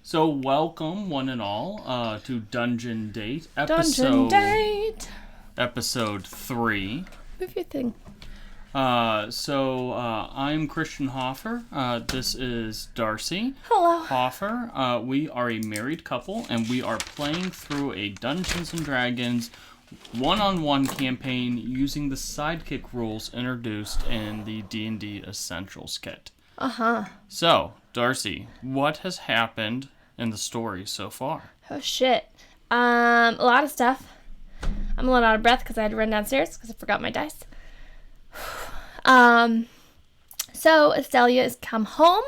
So welcome, one and all, to Dungeon Date episode 3. Move your thing. I'm Christian Hoffer. This is Darcie. Hello. Hoffer. We are a married couple, and we are playing through a Dungeons and Dragons one-on-one campaign using the sidekick rules introduced in the D&D Essentials kit. So, Darcie, what has happened in the story so far? Oh, shit. A lot of stuff. I'm a little out of breath because I had to run downstairs because I forgot my dice. So Estelia has come home.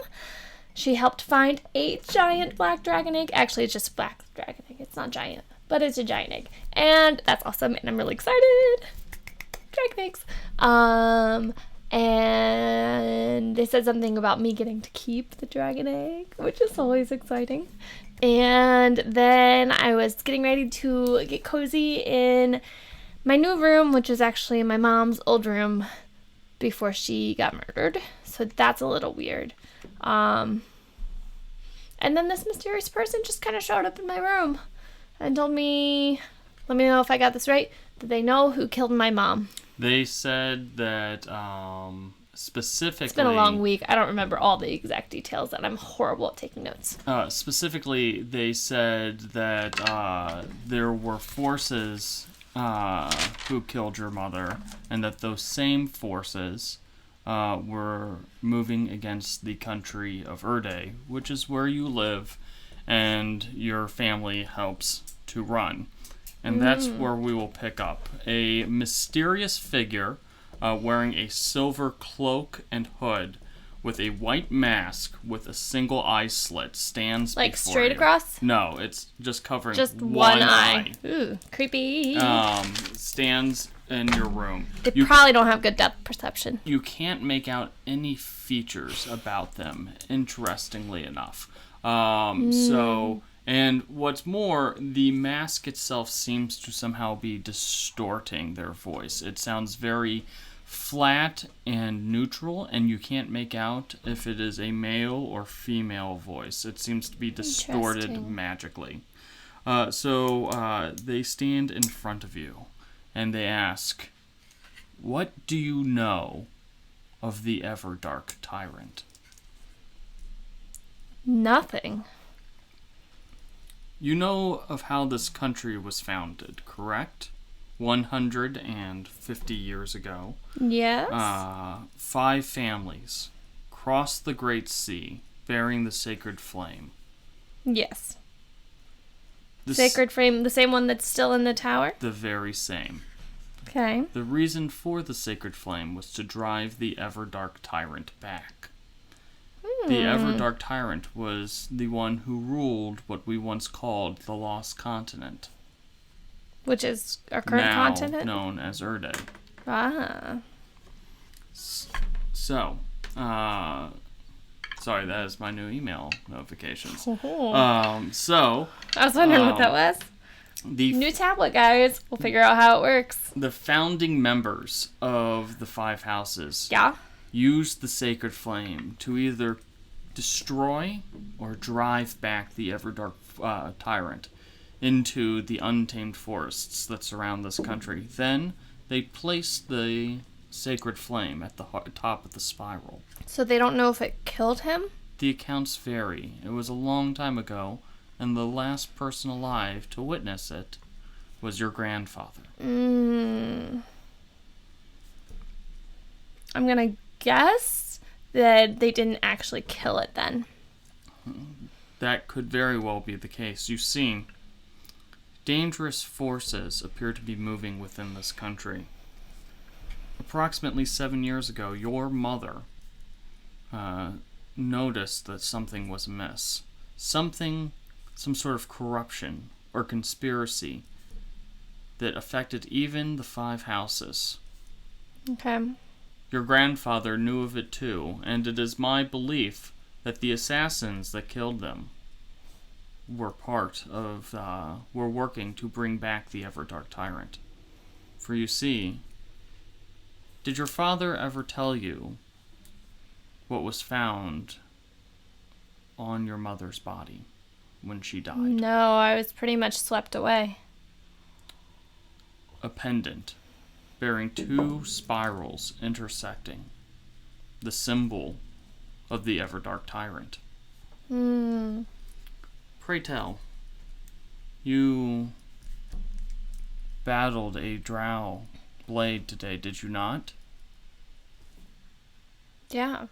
She helped find a giant black dragon egg. Actually, it's just a black dragon egg. It's not giant, but it's a giant egg. And that's awesome, and I'm really excited. Dragon eggs. And they said something about me getting to keep the dragon egg, which is always exciting. And then I was getting ready to get cozy in my new room, which is actually my mom's old room before she got murdered. So that's a little weird. And then this mysterious person just kind of showed up in my room and told me, let me know if I got this right, that they know who killed my mom. They said that specifically... It's been a long week. I don't remember all the exact details, and I'm horrible at taking notes. Specifically, they said that there were forces who killed your mother, and that those same forces were moving against the country of Erde, which is where you live and your family helps to run. And that's where we will pick up. A mysterious figure wearing a silver cloak and hood with a white mask with a single eye slit stands like before straight you. across? No, it's just covering just one eye. Ooh, creepy. Stands in your room. They probably don't have good depth perception. You can't make out any features about them, interestingly enough. And what's more, the mask itself seems to somehow be distorting their voice. It sounds very flat and neutral, and you can't make out if it is a male or female voice. It seems to be distorted magically. So they stand in front of you, and they ask, "What do you know of the Everdark Tyrant?" Nothing. You know of how this country was founded, correct? 150 years ago. Yes. 5 families crossed the Great Sea, bearing the sacred flame. Yes. Sacred flame, the same one that's still in the tower? The very same. Okay. The reason for the sacred flame was to drive the Everdark Tyrant back. The Everdark Tyrant was the one who ruled what we once called the Lost Continent. Which is our current continent? Now known as Erde. Ah. So, sorry, that is my new email notifications. Oh. I was wondering what that was. The new tablet, guys. We'll figure out how it works. The founding members of the 5 houses used the sacred flame to either destroy or drive back the Everdark Tyrant into the untamed forests that surround this country. Then they placed the sacred flame at the top of the spiral. So they don't know if it killed him? The accounts vary. It was a long time ago, and the last person alive to witness it was your grandfather. I'm gonna guess that they didn't actually kill it then. That could very well be the case. You see, dangerous forces appear to be moving within this country. Approximately 7 years ago, your mother noticed that something was amiss. Some sort of corruption or conspiracy that affected even the 5 houses. Okay. Your grandfather knew of it too, and it is my belief that the assassins that killed them were were working to bring back the Everdark Tyrant. For you see, did your father ever tell you what was found on your mother's body? when she died. No, I was pretty much swept away. A pendant bearing 2 spirals intersecting, the symbol of the Everdark Tyrant. Pray tell, you battled a drow blade today, did you not? Yeah.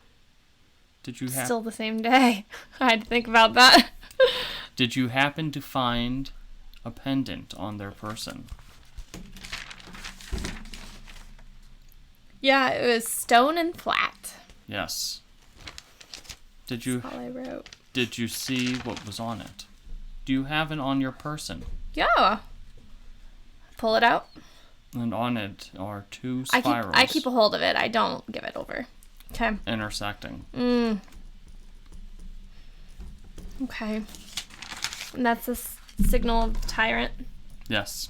Did you Still the same day. I had to think about that. Did you happen to find a pendant on their person? Yeah, it was stone and flat. Yes. That's all I wrote. Did you see what was on it? Do you have it on your person? Yeah. Pull it out. And on it are 2 spirals. I keep a hold of it. I don't give it over. Okay. Intersecting. Okay. And that's a signal of the tyrant? Yes.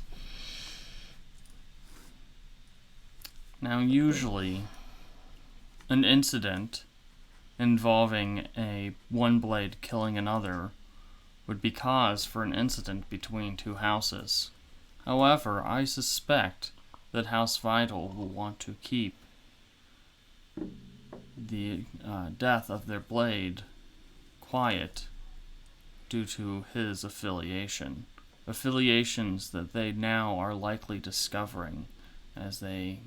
Now, usually, an incident involving one blade killing another would be cause for an incident between 2 houses. However, I suspect that House Vital will want to keep the death of their blade quiet due to his affiliation. Affiliations that they now are likely discovering as they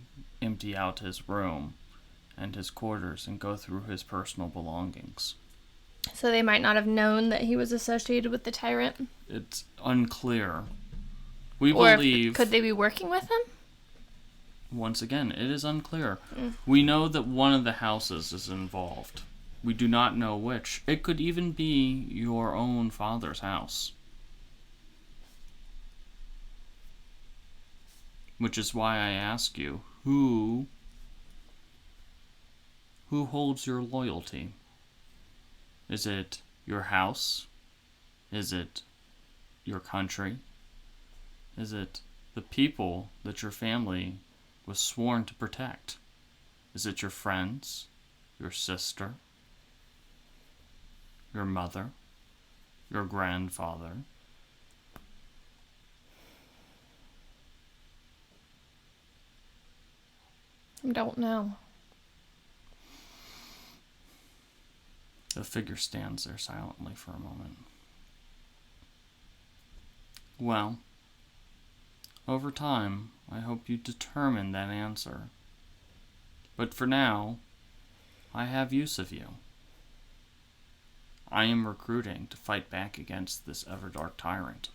empty out his room and his quarters and go through his personal belongings. So they might not have known that he was associated with the tyrant? It's unclear. We believe... could they be working with him? Once again, it is unclear. We know that one of the houses is involved. We do not know which. It could even be your own father's house. Which is why I ask you, who holds your loyalty? Is it your house? Is it your country? Is it the people that your family was sworn to protect? Is it your friends? Your sister? Your mother? Your grandfather? I don't know. The figure stands there silently for a moment. Well, over time, I hope you determine that answer. But for now, I have use of you. I am recruiting to fight back against this Everdark Tyrant.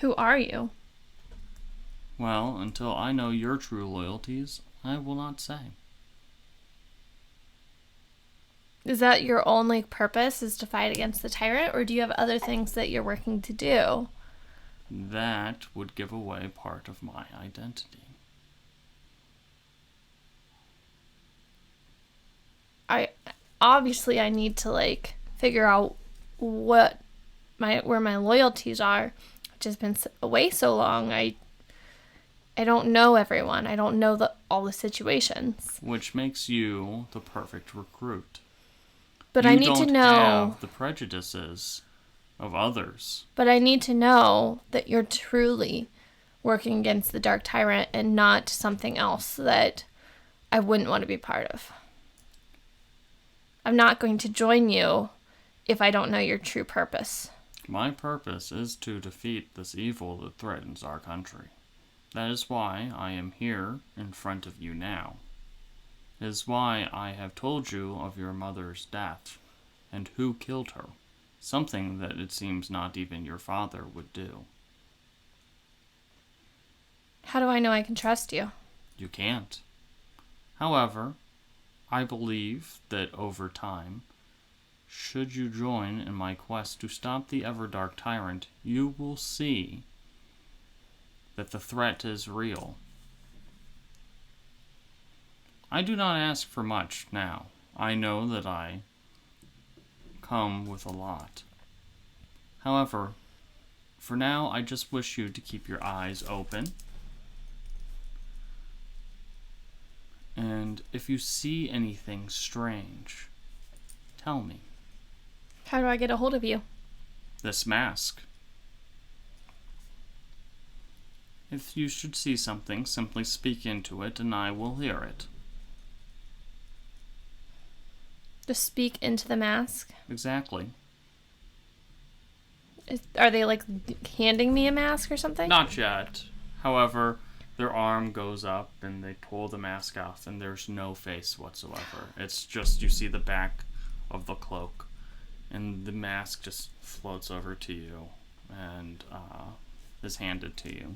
Who are you? Well, until I know your true loyalties, I will not say. Is that your only purpose, is to fight against the tyrant, or do you have other things that you're working to do? That would give away part of my identity. I need to figure out where my loyalties are, which has been away so long. I don't know everyone. I don't know all the situations. Which makes you the perfect recruit. But I need to know. You don't have the prejudices of others. But I need to know that you're truly working against the Dark Tyrant and not something else that I wouldn't want to be part of. I'm not going to join you if I don't know your true purpose. My purpose is to defeat this evil that threatens our country. That is why I am here in front of you now. It is why I have told you of your mother's death and who killed her. Something that it seems not even your father would do. How do I know I can trust you? You can't. However, I believe that over time, should you join in my quest to stop the Everdark Tyrant, you will see that the threat is real. I do not ask for much now. I know that I come with a lot. However, for now, I just wish you to keep your eyes open. And if you see anything strange, tell me. How do I get a hold of you? this mask. If you should see something, simply speak into it and I will hear it. Just speak into the mask? Exactly. Are they, like, handing me a mask or something? Not yet. However, their arm goes up and they pull the mask off and there's no face whatsoever. It's just you see the back of the cloak and the mask just floats over to you and is handed to you.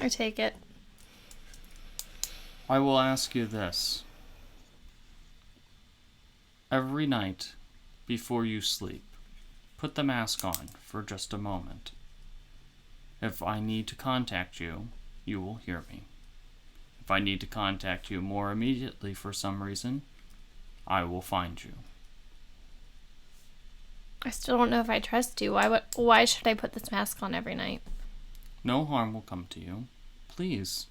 I take it. I will ask you this. Every night before you sleep, put the mask on for just a moment. If I need to contact you, you will hear me. If I need to contact you more immediately for some reason, I will find you. I still don't know if I trust you. Why should I put this mask on every night? No harm will come to you. Please,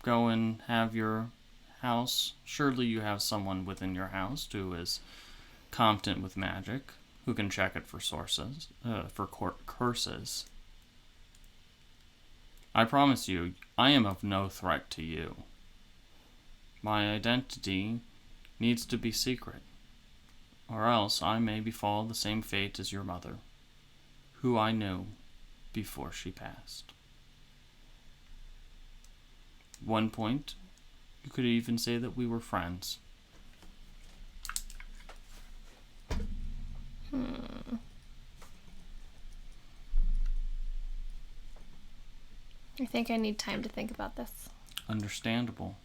go and have your house. Surely you have someone within your house who is competent with magic, who can check it for sources, curses. I promise you, I am of no threat to you. My identity needs to be secret, or else I may befall the same fate as your mother, who I knew before she passed. At one point, you could even say that we were friends. I think I need time to think about this. Understandable.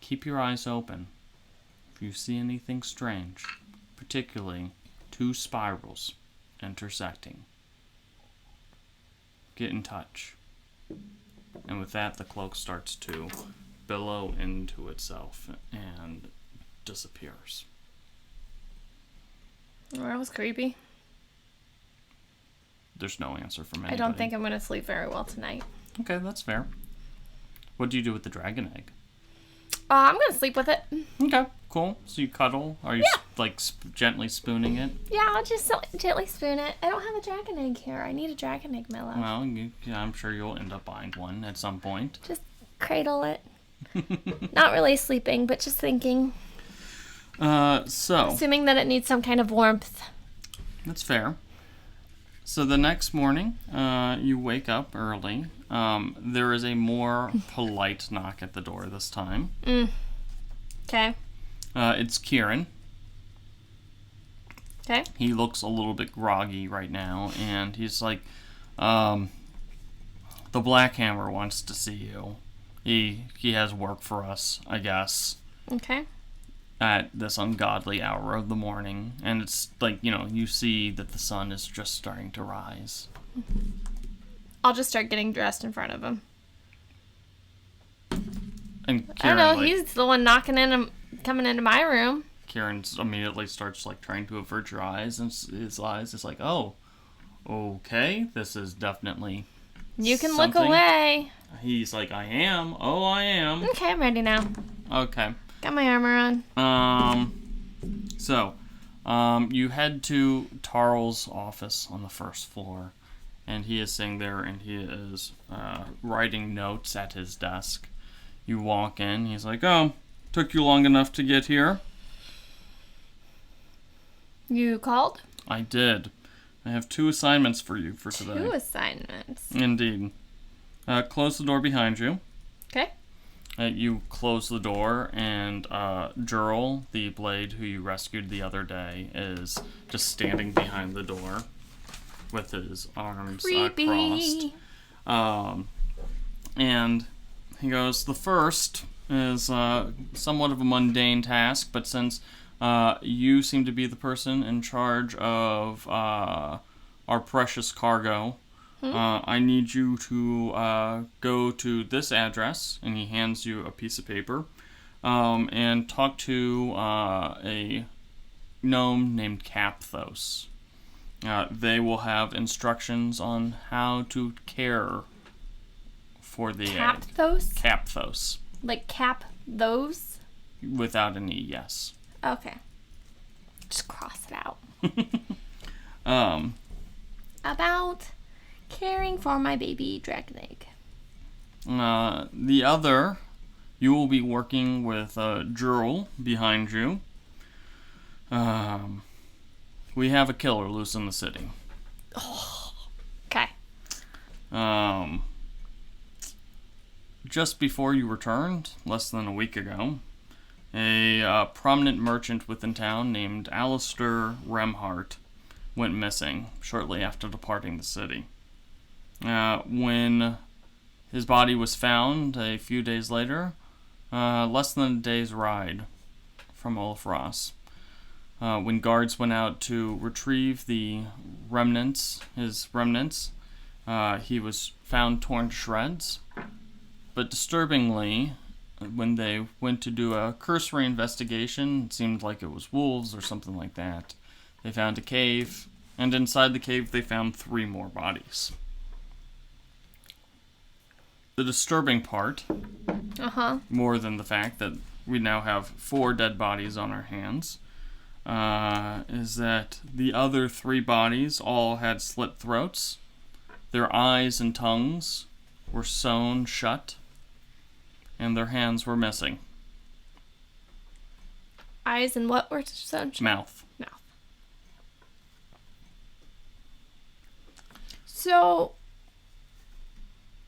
Keep your eyes open. If you see anything strange, particularly 2 spirals intersecting, get in touch. And with that, the cloak starts to billow into itself and disappears. That was creepy. There's no answer from anybody. I don't think I'm going to sleep very well tonight. Okay, that's fair. What do you do with the dragon egg? I'm going to sleep with it. Okay, cool. So you cuddle? Are you gently spooning it? Yeah, I'll just gently spoon it. I don't have a dragon egg here. I need a dragon egg, my love. Well, I'm sure you'll end up buying one at some point. Just cradle it. Not really sleeping, but just thinking. Assuming that it needs some kind of warmth. That's fair. So the next morning, you wake up early. There is a more polite knock at the door this time. Okay. It's Kieran. Okay. He looks a little bit groggy right now, and he's like, the Black Hammer wants to see you. He has work for us, I guess. Okay. At this ungodly hour of the morning, and it's like, you see that the sun is just starting to rise. I'll just start getting dressed in front of him. And Kieran, I don't know, he's the one knocking in and coming into my room. Kieran immediately starts trying to avert your eyes, and his eyes is like, oh, okay, this is definitely you can something. look away. He's like, I am. Oh, I am. Okay, I'm ready now. Okay. Got my armor on. You head to Tarl's office on the first floor, and he is sitting there, and he is writing notes at his desk. You walk in, he's like, oh, took you long enough to get here? You called? I did. I have 2 assignments for you for today. 2 assignments? Indeed. Close the door behind you. Okay. You close the door, and Jurl, the blade who you rescued the other day, is just standing behind the door with his arms crossed. And he goes, the first is somewhat of a mundane task, but since you seem to be the person in charge of our precious cargo, I need you to go to this address, and he hands you a piece of paper, and talk to a gnome named Capthos. They will have instructions on how to care for the Capthos? egg. Capthos. Like cap those? Without an E, yes. Okay. Just cross it out. About caring for my baby dragon egg. The other, you will be working with Jurl behind you. We have a killer loose in the city. Okay. Just before you returned, less than a week ago, a prominent merchant within town named Alistair Remhart went missing shortly after departing the city. When his body was found a few days later, less than a day's ride from Olafross. When guards went out to retrieve his remnants, he was found torn to shreds. But disturbingly, when they went to do a cursory investigation, it seemed like it was wolves or something like that. They found a cave, and inside the cave they found 3 more bodies. The disturbing part, more than the fact that we now have 4 dead bodies on our hands, is that the other 3 bodies all had slit throats. Their eyes and tongues were sewn shut, and their hands were missing. Eyes and what were sewn shut? Mouth. So,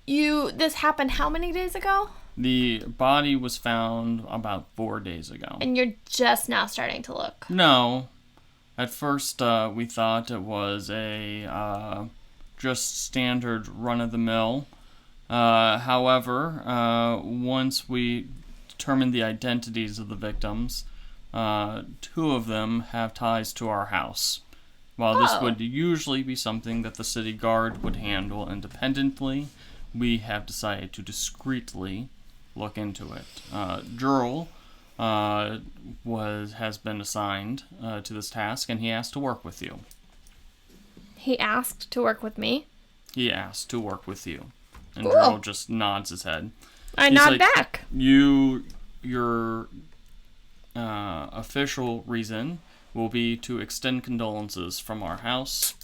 this happened how many days ago? The body was found about 4 days ago. And you're just now starting to look. No. At first, we thought it was a just standard run-of-the-mill. However, once we determined the identities of the victims, 2 of them have ties to our house. While this would usually be something that the city guard would handle independently, we have decided to discreetly look into it. Jurl has been assigned to this task, and he asked to work with you. He asked to work with me? He asked to work with you. And Cool. Jurl just nods his head. I nod back. Your official reason will be to extend condolences from our house.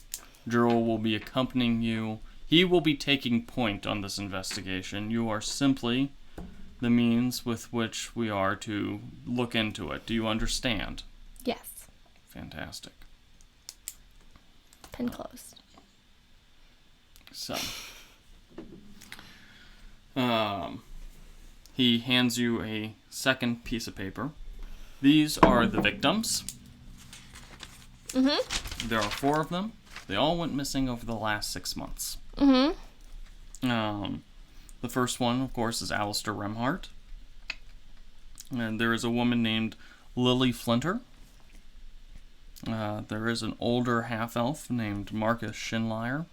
Jurl will be accompanying you. He will be taking point on this investigation. You are simply the means with which we are to look into it. Do you understand? Yes. Fantastic. Pen closed. So, he hands you a second piece of paper. These are the victims. There are 4 of them. They all went missing over the last 6 months. The first one, of course, is Alistair Remhart. And there is a woman named Lily Flinter. There is an older half-elf named Marcus Shinlier.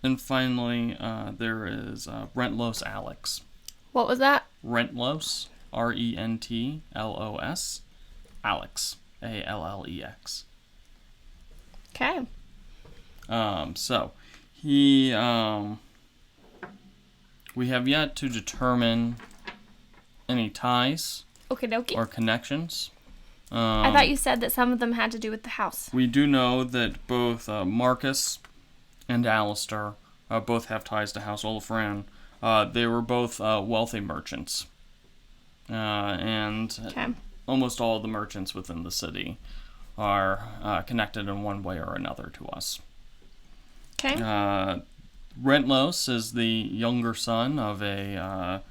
And finally, there is Rentlos Alex. What was that? Rentlos, Rentlos, Alex, Allex. Okay. So, he, we have yet to determine any ties Okie dokie. or connections. I thought you said that some of them had to do with the house. We do know that both Marcus and Alistair both have ties to House Olafaren. They were both wealthy merchants. And almost all of the merchants within the city are connected in one way or another to us. Okay. Rentlos is the younger son of the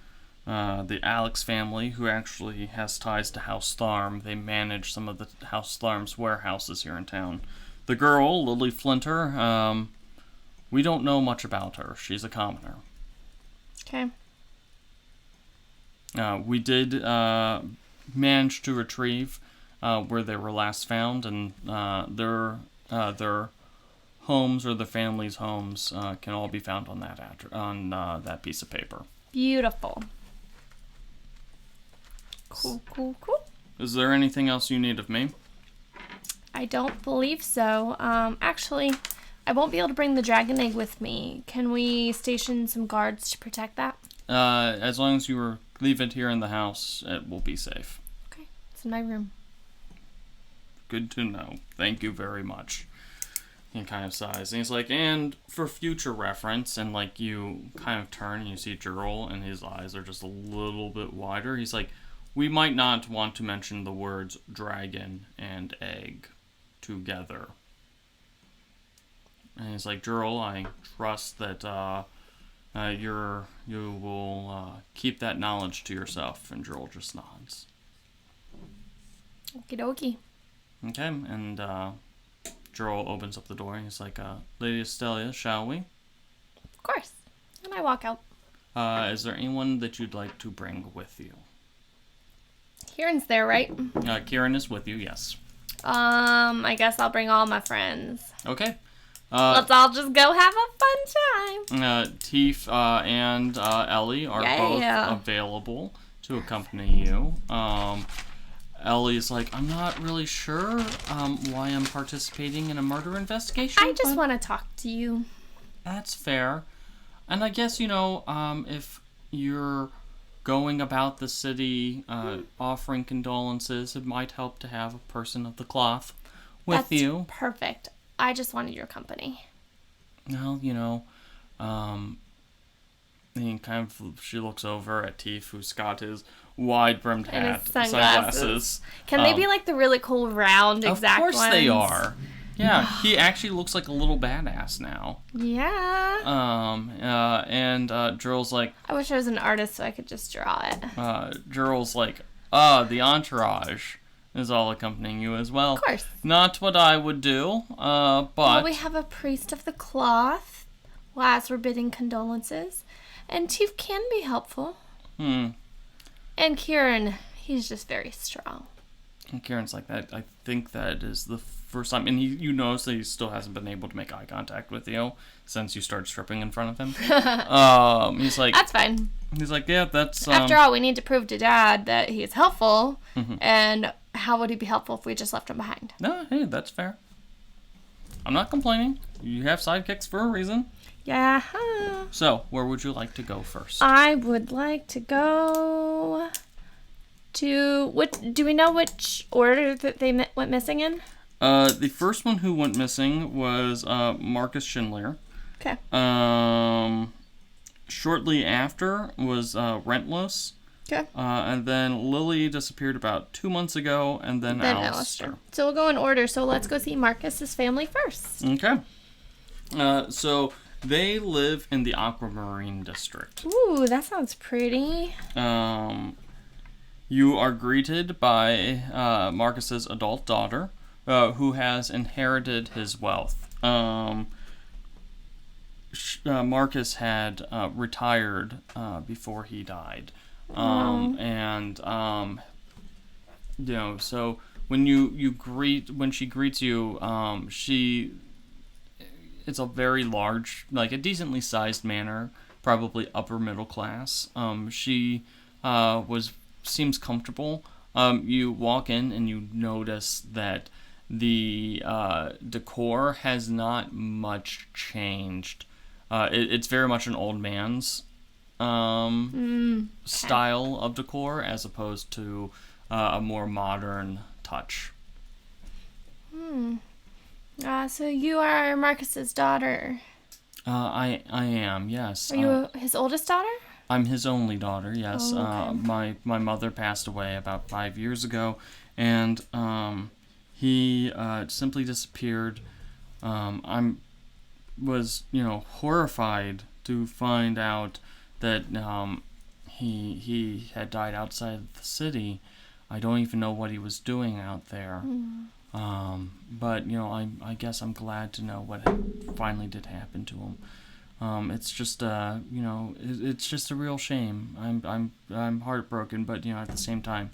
Alex family, who actually has ties to House Tharm. They manage some of the House Tharm's warehouses here in town. The girl, Lily Flinter, we don't know much about her. She's a commoner. Okay. We did manage to retrieve where they were last found, and their homes or the family's homes can all be found on that piece of paper. Beautiful. Cool. Is there anything else you need of me? I don't believe so. Actually, I won't be able to bring the dragon egg with me. Can we station some guards to protect that? As long as you leave it here in the house, it will be safe. Okay. It's in my room. good to know. Thank you very much. He kind of sighs. And he's like, and for future reference, and like you kind of turn and you see Gerald, and his eyes are just a little bit wider. He's like, we might not want to mention the words dragon and egg together. And he's like, Gerald, I trust that you will keep that knowledge to yourself. And Gerald just nods. Okie dokie. Okay, and Gerald opens up the door and he's like, Lady Estelia, shall we? Of course. And I walk out. Is there anyone that you'd like to bring with you? Kieran's there, right? Kieran is with you, yes. I guess I'll bring all my friends. Okay. Let's all just go have a fun time. Teef and Ellie are both available to accompany you. Ellie's like, I'm not really sure why I'm participating in a murder investigation. I just want to talk to you. That's fair. And I guess, if you're going about the city offering condolences, it might help to have a person of the cloth with you. That's perfect. I just wanted your company. Well, and kind of she looks over at Teef, who's got his wide-brimmed hat, sunglasses. Can they be like the really cool round exact ones? Of course they are. Yeah, he actually looks like a little badass now. Yeah. And Gerald's like, I wish I was an artist so I could just draw it. Gerald's like, the entourage is all accompanying you as well. Of course. Not what I would do, but... Well, we have a priest of the cloth. As we're bidding condolences. And Teef can be helpful. And Kieran, he's just very strong. And Kieran's like, that. I think that is the first time. And you notice that he still hasn't been able to make eye contact with you since you started stripping in front of him. He's like... That's fine. He's like, yeah, that's... After all, we need to prove to Dad that he is helpful. And how would he be helpful if we just left him behind? No, hey, that's fair. I'm not complaining. You have sidekicks for a reason. Yeah. So, where would you like to go first? I would like to go to... Do we know which order that they went missing in? The first one who went missing was Marcus Schindler. Okay. Shortly after was Rentless. Okay. And then Lily disappeared about 2 months ago, and then Alistair. So we'll go in order. So let's go see Marcus's family first. Okay. So they live in the Aquamarine District. Ooh, that sounds pretty. You are greeted by Marcus's adult daughter, who has inherited his wealth. Marcus had retired before he died. So when she greets you, it's a very large, like a decently sized manor, probably upper middle class. She seems comfortable. You walk in and you notice that the decor has not much changed. It's very much an old man's style of decor as opposed to a more modern touch. So you are Marcus's daughter. I am, yes. Are you his oldest daughter? I'm his only daughter, yes. Oh, okay. My mother passed away about 5 years ago, and he simply disappeared. I was, horrified to find out that he had died outside of the city. I don't even know what he was doing out there. But I guess I'm glad to know what finally did happen to him. It's just it's just a real shame. I'm heartbroken, but at the same time,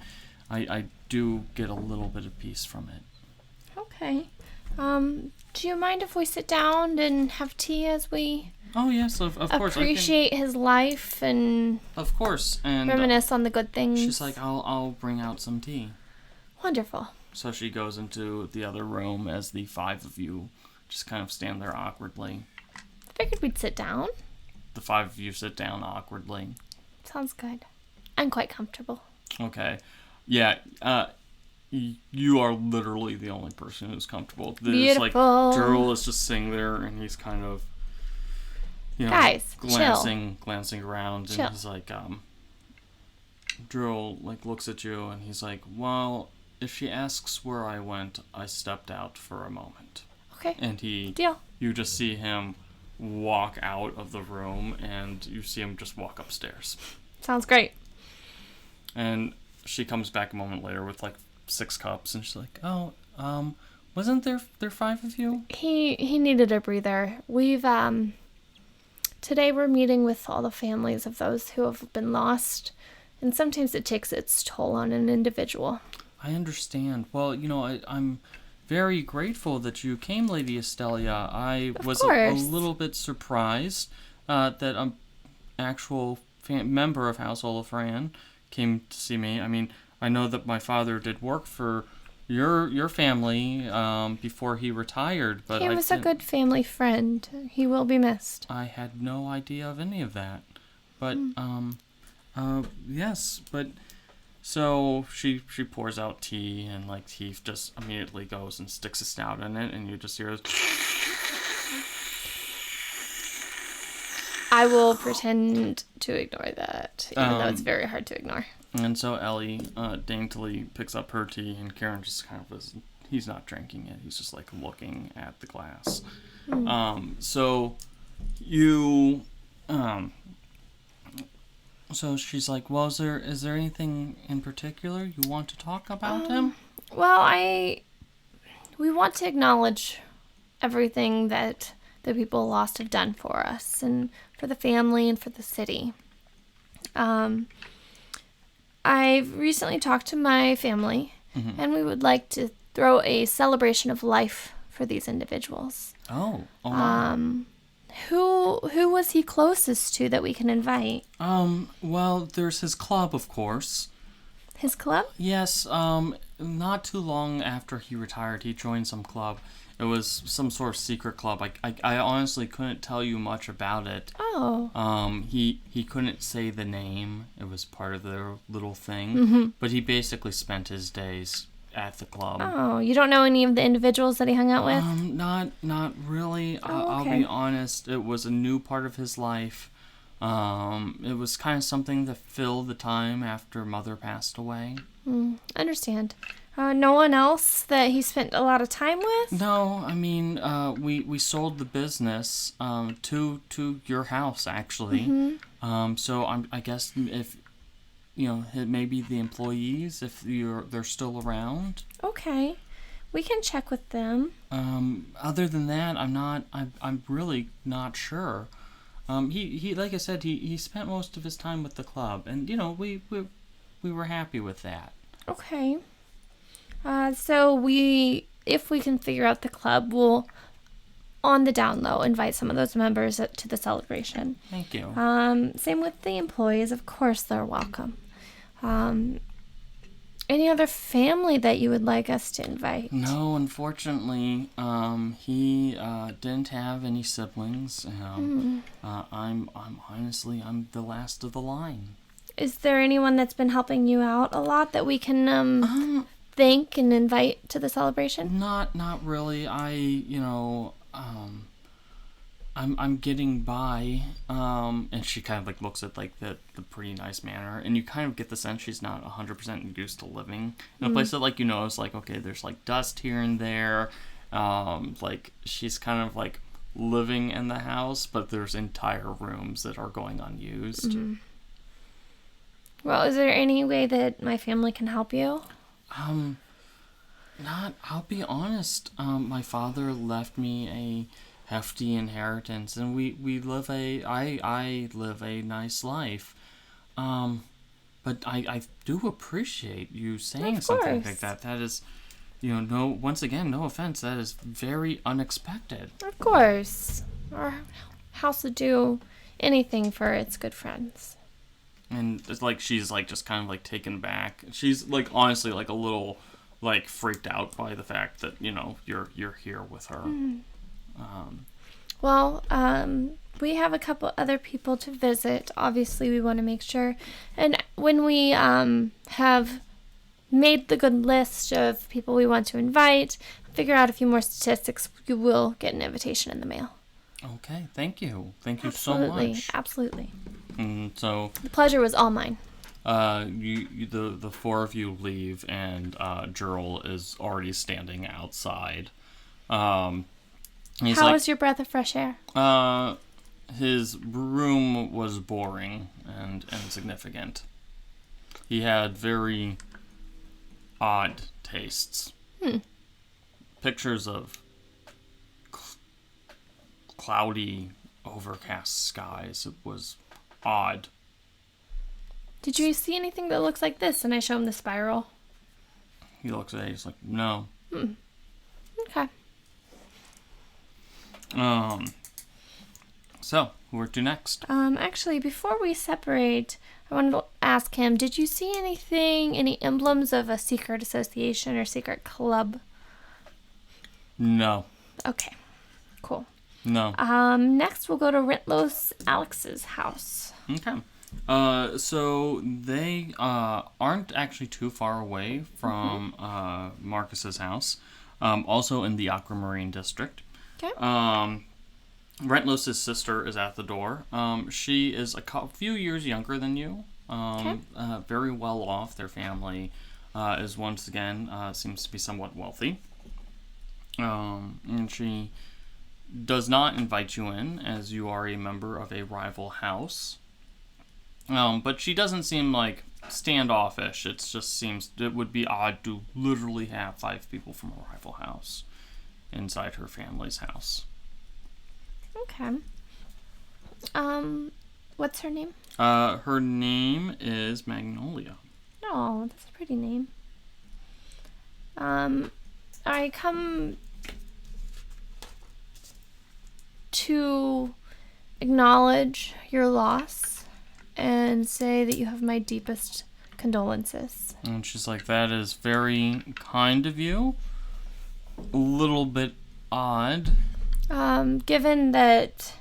I do get a little bit of peace from it. Okay. Do you mind if we sit down and have tea as we... Oh, yes, of course. Appreciate his life and... Of course, and... Reminisce on the good things. She's like, I'll bring out some tea. Wonderful. So she goes into the other room as the five of you just kind of stand there awkwardly. I figured we'd sit down. The five of you sit down awkwardly. Sounds good. I'm quite comfortable. Okay. Yeah, you are literally the only person who's comfortable. There's like Beautiful. Drew is just sitting there, and he's kind of, Guys, glancing around, Chill. and he's like, Drew like looks at you, and he's like, well, if she asks where I went, I stepped out for a moment. Okay. And Deal. you just see him walk out of the room, and you see him just walk upstairs. Sounds great. And she comes back a moment later with like 6 cups, and she's like, oh, wasn't there 5 of you? He needed a breather. We've today we're meeting with all the families of those who have been lost, and sometimes it takes its toll on an individual. I understand. Well, I'm very grateful that you came, Lady Estelia. I was a little bit surprised that an actual member of House Olafaren came to see me. I mean, I know that my father did work for your family before he retired, but he was a good family friend. He will be missed. I had no idea of any of that. But yes, but so she pours out tea, and like he just immediately goes and sticks a snout in it, and you just hear I will pretend to ignore that, even though it's very hard to ignore. And so Ellie daintily picks up her tea, and Karen just kind of he's not drinking it. He's just like looking at the glass. So you, so she's like, well, is there anything in particular you want to talk about him? Well, we want to acknowledge everything that the people lost have done for us, and for the family, and for the city. I've recently talked to my family, and we would like to throw a celebration of life for these individuals. Oh. Who was he closest to that we can invite? Well, there's his club, of course. His club? Yes, not too long after he retired, he joined some club. It was some sort of secret club. I honestly couldn't tell you much about it. Oh. He couldn't say the name. It was part of their little thing. But he basically spent his days at the club. Oh, you don't know any of the individuals that he hung out with? Not really. I'll be honest. It was a new part of his life. It was kind of something to fill the time after Mother passed away. Understand. No one else that he spent a lot of time with? No, I mean, we sold the business to your house, actually. So I guess if maybe the employees, if they're still around. Okay, we can check with them. Other than that, I'm really not sure. He like I said, he spent most of his time with the club, and we were happy with that. Okay. So if we can figure out the club, we'll, on the down low, invite some of those members to the celebration. Thank you. Same with the employees. Of course, they're welcome. Any other family that you would like us to invite? No, unfortunately, he didn't have any siblings. I'm honestly the last of the line. Is there anyone that's been helping you out a lot that we can thank and invite to the celebration? Not really. I'm getting by. And she kind of like looks at like the pretty nice manor, and you kind of get the sense she's not 100% used to living in a place that it's like, okay, there's like dust here and there. Like she's kind of like living in the house, but there's entire rooms that are going unused. Well, is there any way that my family can help you? I'll be honest. My father left me a hefty inheritance, and I live a nice life. But I do appreciate you saying something like that. That is, once again, no offense, that is very unexpected. Of course. Our house would do anything for its good friends. And it's like she's like just kind of like taken back. She's like honestly like a little like freaked out by the fact that you're here with her. We have a couple other people to visit. Obviously, we want to make sure, and when we have made the good list of people we want to invite, figure out a few more statistics, you will get an invitation in the mail. Okay, thank you. Thank you Absolutely, so much. absolutely. And so, The pleasure was all mine. the four of you leave, and Jurl is already standing outside. He's How like, was your breath of fresh air? his room was boring and insignificant. He had very odd tastes. Pictures of cloudy, overcast skies. It was odd. Did you see anything that looks like this? And I show him the spiral. He looks at it, he's like, no. Okay. So, where to next? Actually, before we separate, I wanted to ask him, did you see anything, any emblems of a secret association or secret club? No. Okay. Cool. No. Next we'll go to Rentlos Alex's house. Okay. So they aren't actually too far away from Marcus's house. Also in the Aquamarine district. Okay. Rentlos's sister is at the door. She is a few years younger than you. Very well off. Their family is once again seems to be somewhat wealthy. And she does not invite you in, as you are a member of a rival house. But she doesn't seem like standoffish. It just seems it would be odd to literally have 5 people from a rival house inside her family's house. Okay. What's her name? Her name is Magnolia. Oh, that's a pretty name. I come to acknowledge your loss and say that you have my deepest condolences. And she's like, that is very kind of you. A little bit odd. Given that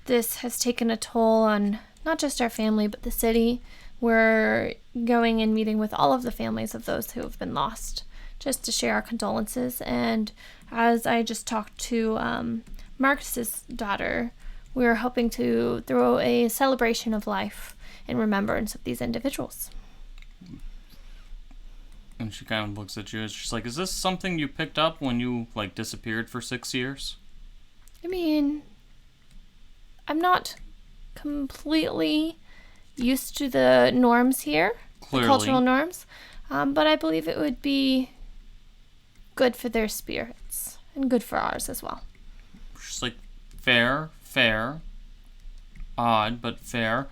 this has taken a toll on not just our family, but the city, we're going and meeting with all of the families of those who have been lost, just to share our condolences. And as I just talked to Marcus's daughter, we're hoping to throw a celebration of life in remembrance of these individuals. And she kind of looks at you and she's like, is this something you picked up when you, like, disappeared for 6 years? I mean, I'm not completely used to the norms here, Clearly. the cultural norms, but I believe it would be good for their spirits and good for ours as well. She's like, fair. Odd, but fair.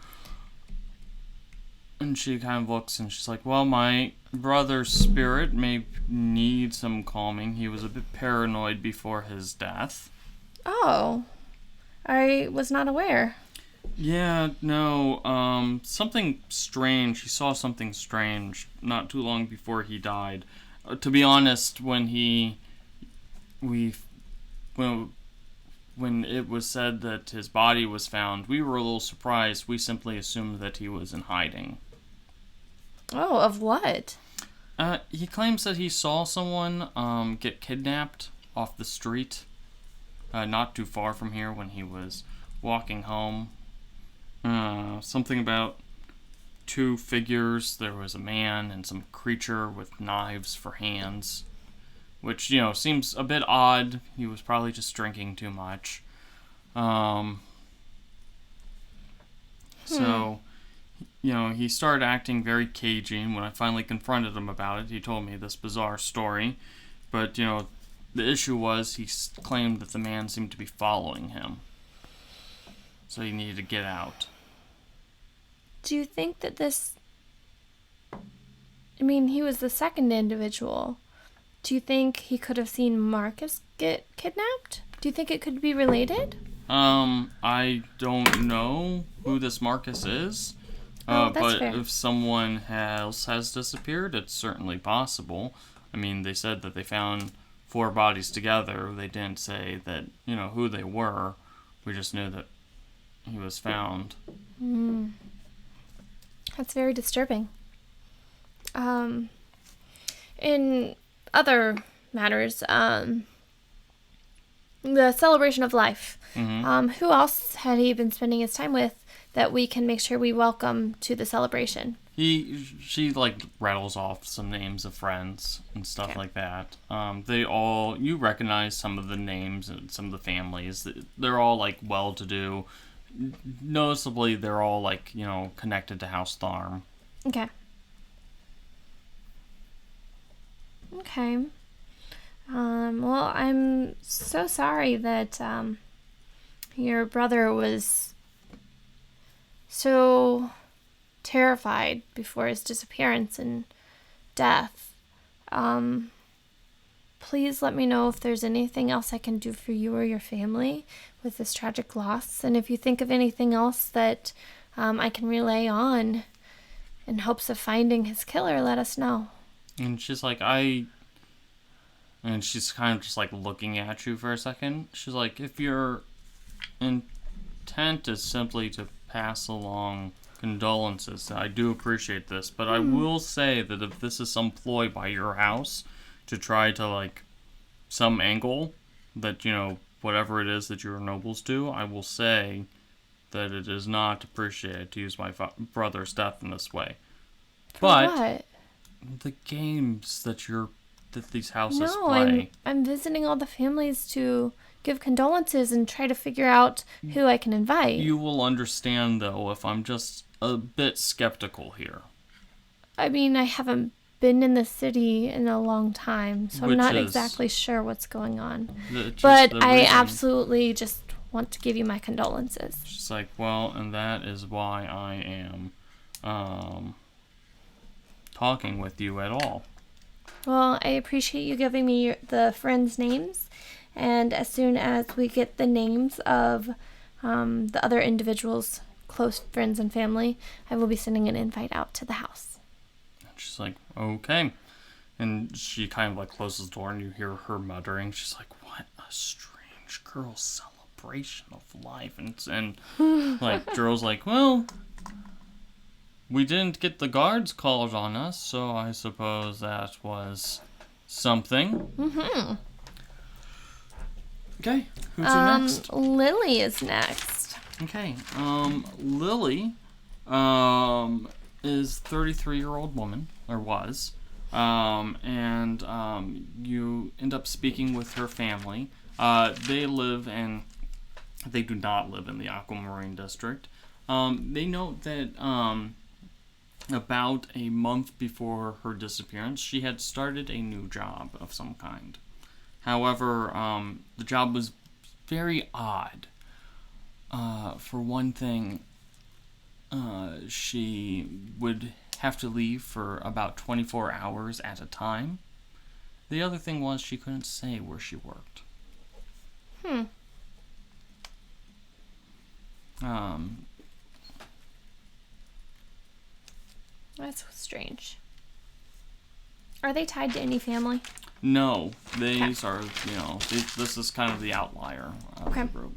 And she kind of looks and she's like, well, my brother's spirit may need some calming. He was a bit paranoid before his death. Oh, I was not aware. Yeah, no, something strange. He saw something strange not too long before he died. To be honest, when it was said that his body was found, we were a little surprised. We simply assumed that he was in hiding. Oh, of what? He claims that he saw someone get kidnapped off the street, not too far from here when he was walking home. Something about 2 figures. There was a man and some creature with knives for hands, which, seems a bit odd. He was probably just drinking too much. So, he started acting very cagey, and when I finally confronted him about it, he told me this bizarre story. But, the issue was he claimed that the man seemed to be following him. So he needed to get out. Do you think that he was the second individual. Do you think he could have seen Marcus get kidnapped? Do you think it could be related? I don't know who this Marcus is. That's but fair. if someone else has disappeared, it's certainly possible. I mean, they said that they found 4 bodies together. They didn't say that, who they were. We just knew that he was found. That's very disturbing. in other matters, the celebration of life. Who else had he been spending his time with that we can make sure we welcome to the celebration? She like rattles off some names of friends and stuff like that. You recognize some of the names and some of the families. They're all like well-to-do. Noticeably, they're all like, connected to House Tharm. Okay. Well, I'm so sorry that your brother was so terrified before his disappearance and death. Please let me know if there's anything else I can do for you or your family with this tragic loss. And if you think of anything else that I can relay on in hopes of finding his killer, let us know. And she's like, and she's kind of just like looking at you for a second. She's like, if your intent is simply to pass along condolences, I do appreciate this, but I will say that if this is some ploy by your house to try to like some angle that, whatever it is that your nobles do, I will say that it is not appreciated to use my brother's death in this way. What? The games that these houses play. No, I'm visiting all the families to give condolences and try to figure out who I can invite. You will understand, though, if I'm just a bit skeptical here. I mean, I haven't been in the city in a long time, so I'm not exactly sure what's going on. But I absolutely just want to give you my condolences. She's like, well, and that is why I am talking with you at all. Well, I appreciate you giving me the friends' names, and as soon as we get the names of the other individuals, close friends and family, I will be sending an invite out to the house. And she's like, okay. And she kind of like closes the door, and you hear her muttering. She's like, what a strange girl celebration of life. And like, Joryl's like, well, we didn't get the guards called on us, so I suppose that was something. Okay, who's next? Lily is next. Okay, Lily is 33-year-old woman, or was, and you end up speaking with her family. They do not live in the Aquamarine District. They note that about a month before her disappearance, she had started a new job of some kind. However, the job was very odd. For one thing, she would have to leave for about 24 hours at a time. The other thing was she couldn't say where she worked. That's strange. Are they tied to any family? No, these are, this is kind of the outlier of the group.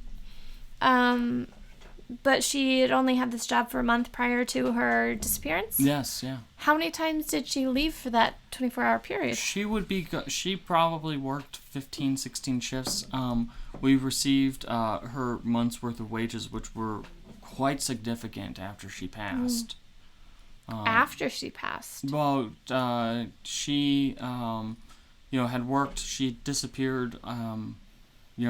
But she had only had this job for a month prior to her disappearance? Yes, yeah. How many times did she leave for that 24-hour period? She probably worked 15, 16 shifts. We received her month's worth of wages, which were quite significant after she passed. After she passed? Well, she, had worked. She disappeared.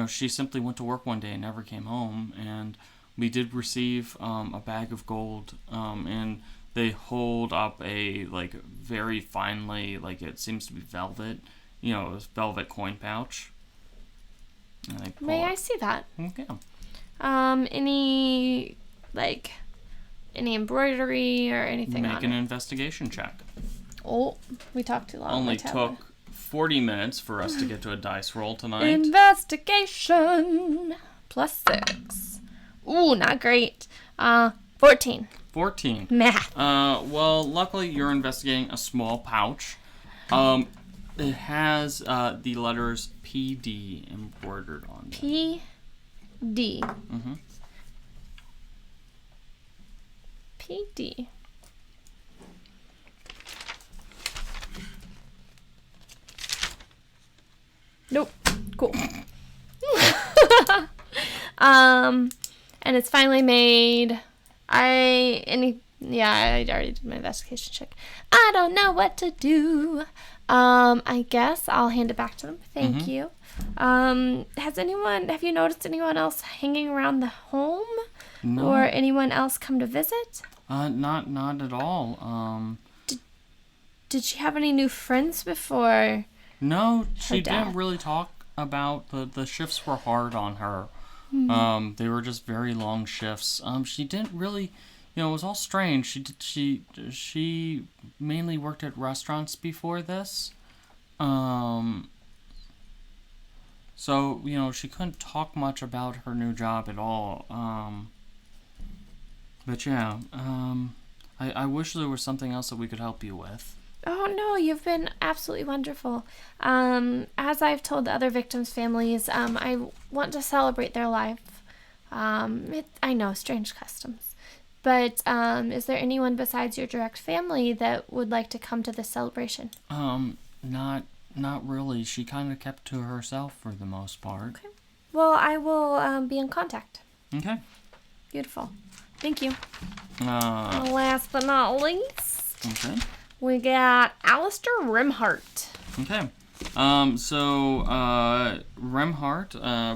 She simply went to work one day and never came home. And we did receive a bag of gold. And they hold up a, very finely, it seems to be velvet, velvet coin pouch. May I see that? Okay. Any embroidery or anything on it? Make an investigation check. Oh, we talked too long. Only took 40 minutes for us to get to a dice roll tonight. Investigation. +6. Ooh, not great. 14. 14. Math. Well, luckily you're investigating a small pouch. It has the letters PD embroidered on it. PD. Mm-hmm. PD. Nope. Cool. And it's finally made. I already did my investigation check. I don't know what to do. I guess I'll hand it back to them. Thank you. Have you noticed anyone else hanging around the home? No. Or anyone else come to visit? Not at all. Did she have any new friends before? No, she death? didn't really talk about the shifts were hard on her. They were just very long shifts. She didn't really, it was all strange. She mainly worked at restaurants before this. So, she couldn't talk much about her new job at all. But yeah, I wish there was something else that we could help you with. Oh, no, you've been absolutely wonderful. As I've told the other victims' families, I want to celebrate their life. I know, strange customs. But is there anyone besides your direct family that would like to come to this celebration? Not really. She kind of kept to herself for the most part. Okay. Well, I will be in contact. Okay. Beautiful. Thank you. Last but not least, Okay. we got Alistair Rimhart. Okay. So Remhart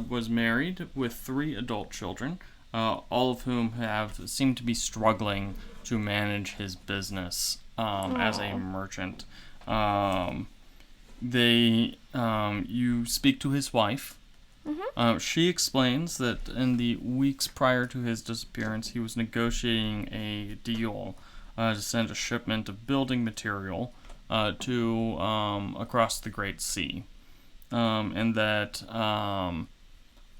was married with 3 adult children, all of whom seemed to be struggling to manage his business as a merchant. You speak to his wife. She explains that in the weeks prior to his disappearance, he was negotiating a deal to send a shipment of building material to across the Great Sea, and that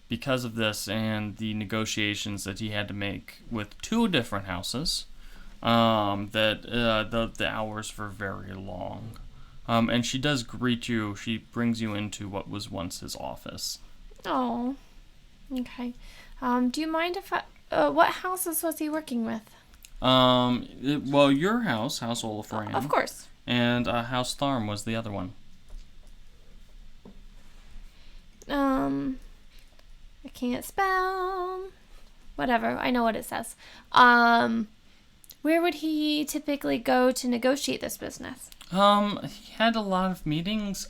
because of this and the negotiations that he had to make with 2 different houses, that the hours were very long. And she does greet you. She brings you into what was once his office. Oh, okay. Do you mind if what houses was he working with? Well, your House Olafaren. Of course. And House Tharm was the other one. I can't spell. Whatever, I know what it says. Where would he typically go to negotiate this business? He had a lot of meetings.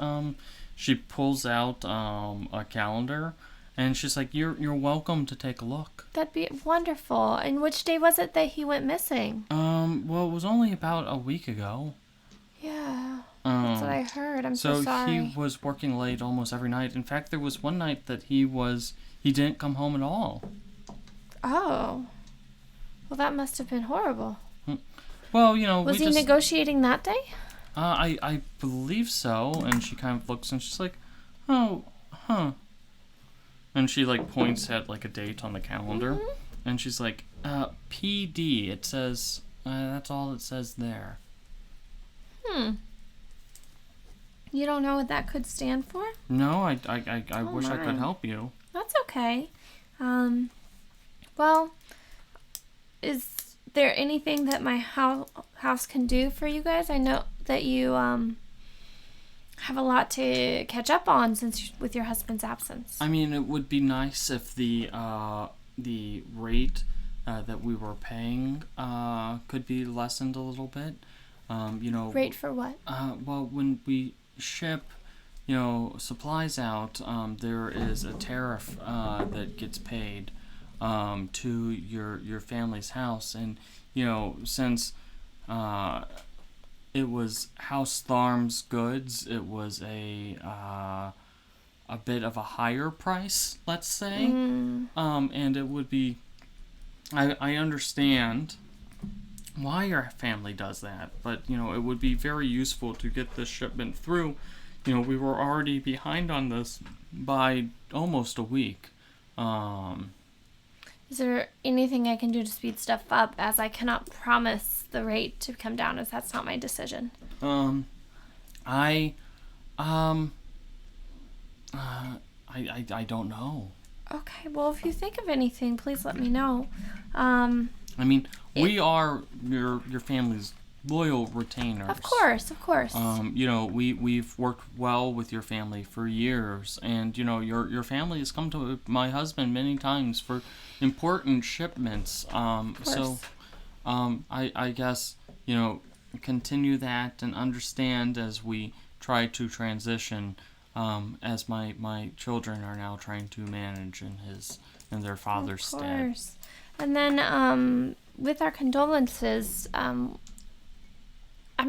She pulls out a calendar, and she's like, "You're welcome to take a look." That'd be wonderful. And which day was it that he went missing? Well, it was only about a week ago. Yeah, that's what I heard. I'm so sorry. So he was working late almost every night. In fact, there was one night that he didn't come home at all. Oh. Well, that must have been horrible. Well, Was he negotiating that day? I believe so. And she kind of looks and she's like, "Oh, huh." And she points at a date on the calendar, and she's like, "PD." It says that's all it says there. You don't know what that could stand for? No, I wish I could help you. That's okay. Well, is there anything that my house can do for you guys? I know that you have a lot to catch up on with your husband's absence. I mean, it would be nice if the rate that we were paying could be lessened a little bit. Rate for what? Well, when we ship, supplies out, there is a tariff that gets paid to your family's house, and since it was House Tharm's goods, it was a bit of a higher price, let's say. And it would be, I understand why your family does that, but it would be very useful to get this shipment through. We were already behind on this by almost a week. Is there anything I can do to speed stuff up, as I cannot promise the rate to come down, as that's not my decision? I don't know. Okay, well, if you think of anything, please let me know. I mean, we are your family's loyal retainers. Of course. We've worked well with your family for years, and your family has come to my husband many times for important shipments. I guess continue that and understand as we try to transition, as my children are now trying to manage in their father's stead. Of course. And then with our condolences, I'm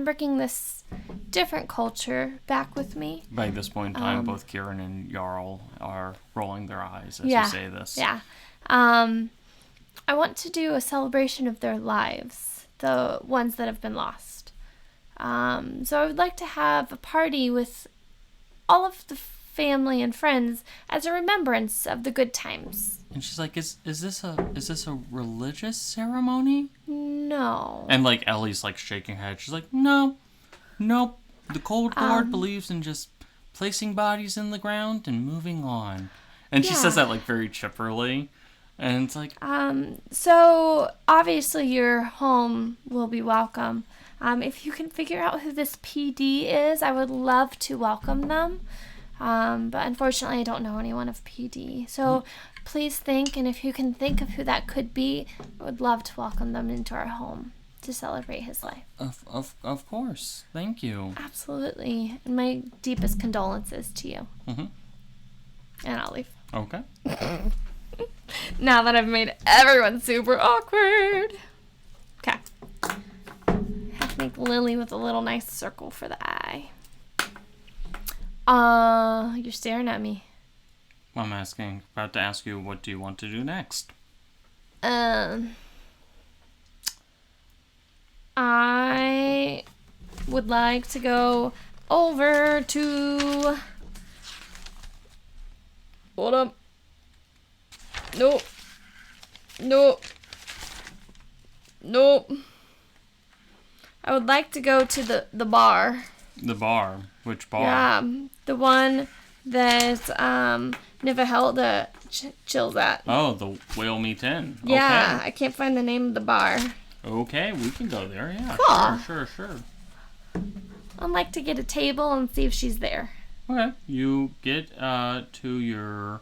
bringing this different culture back with me. By this point in time, both Kieran and Jarl are rolling their eyes as you say this. Yeah. I want to do a celebration of their lives, the ones that have been lost. So I would like to have a party with all of the family and friends as a remembrance of the good times. And she's like, is this a religious ceremony? No. And like Ellie's like shaking her head. She's like, nope. The Cold Lord believes in just placing bodies in the ground and moving on. And she says that like very chipperly. And it's like, so obviously your home will be welcome. If you can figure out who this PD is, I would love to welcome them. But unfortunately, I don't know anyone of PD. So please think, and if you can think of who that could be, I would love to welcome them into our home to celebrate his life. Of course. Thank you. Absolutely. And my deepest condolences to you. Mm-hmm. And I'll leave. Okay. Now that I've made everyone super awkward. Okay. Have to make Lily with a little nice circle for the eye. You're staring at me. I'm about to ask you, what do you want to do next? I would like to go over to... Hold up. Nope. I would like to go to the bar. The bar? Which bar? Yeah, the one that Nivahilda chills at. Oh, the Whale Meat Inn. Yeah, Okay. I can't find the name of the bar. Okay, we can go there, yeah. Cool. Sure. I'd like to get a table and see if she's there. Okay, you get to your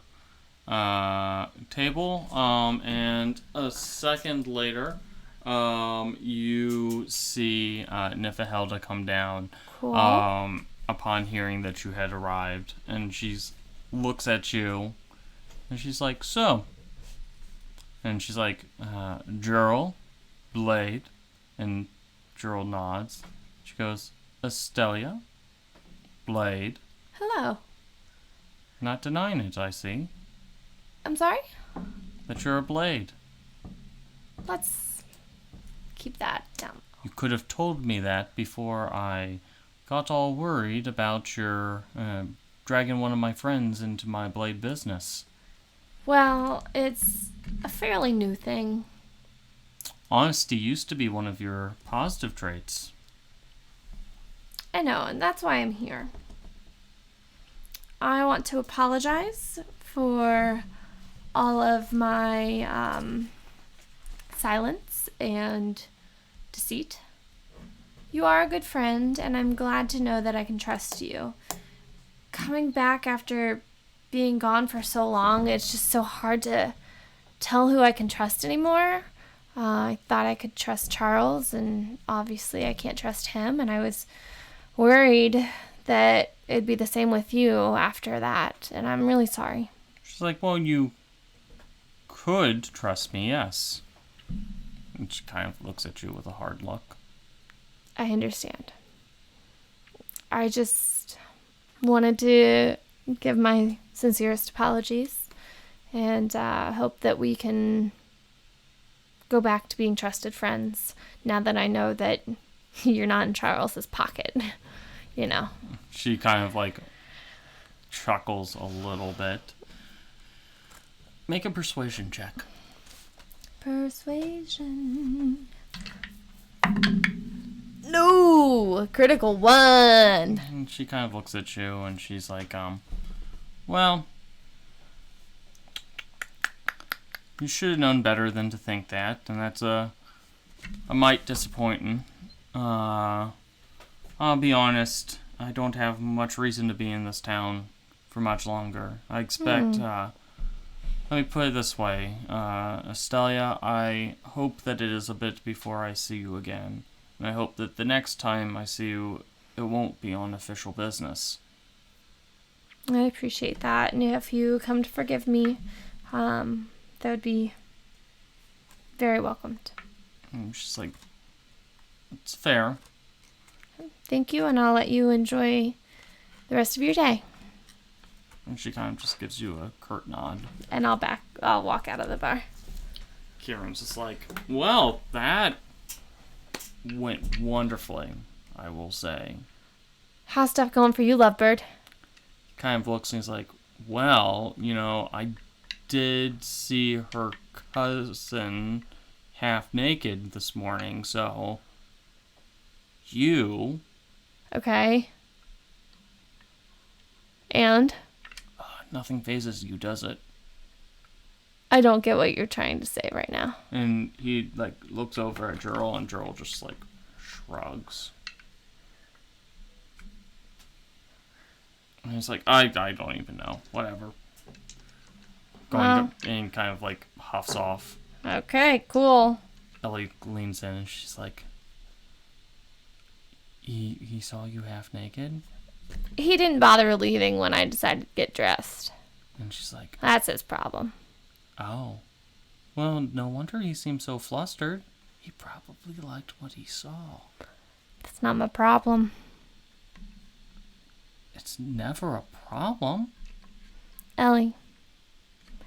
table, and a second later, you see Nifahilda come down. Cool. Upon hearing that you had arrived, and looks at you, and she's like, so, and she's like, Gerald, Blade, and Gerald nods. She goes, Estelia, Blade. Hello. Not denying it, I see. I'm sorry? That you're a Blade. Let's keep that down. You could have told me that before I got all worried about your dragging one of my friends into my Blade business. Well, it's a fairly new thing. Honesty used to be one of your positive traits. I know, and that's why I'm here. I want to apologize for all of my silence and deceit. You are a good friend, and I'm glad to know that I can trust you. Coming back after being gone for so long, it's just so hard to tell who I can trust anymore. I thought I could trust Charles, and obviously I can't trust him, and I was worried that it'd be the same with you after that, and I'm really sorry. She's like, well, you could trust me, yes. And she kind of looks at you with a hard look. I understand. I just wanted to give my sincerest apologies and hope that we can go back to being trusted friends now that I know that you're not in Charles's pocket, you know. She kind of like chuckles a little bit. Make a persuasion check. Persuasion. No! Critical 1! And she kind of looks at you and she's like, well, you should have known better than to think that, and that's a mite disappointing. I'll be honest, I don't have much reason to be in this town for much longer. I expect, let me put it this way, Estelia, I hope that it is a bit before I see you again. And I hope that the next time I see you, it won't be on official business. I appreciate that. And if you come to forgive me, that would be very welcomed. And she's like, it's fair. Thank you, and I'll let you enjoy the rest of your day. And she kind of just gives you a curt nod. And I'll walk out of the bar. Kieran's just like, well, that went wonderfully, I will say. How's stuff going for you, Lovebird? Kind of looks and he's like, well, I did see her cousin half naked this morning, so you... Okay. And? Nothing phases you, does it? I don't get what you're trying to say right now. And he, looks over at Jurl, and Jurl just, shrugs. And he's like, I don't even know. Whatever. And kind of, huffs off. Okay, cool. Ellie leans in, and she's like, He saw you half naked? He didn't bother leaving when I decided to get dressed. And she's like, that's his problem. Oh. Well, no wonder he seemed so flustered. He probably liked what he saw. That's not my problem. It's never a problem. Ellie.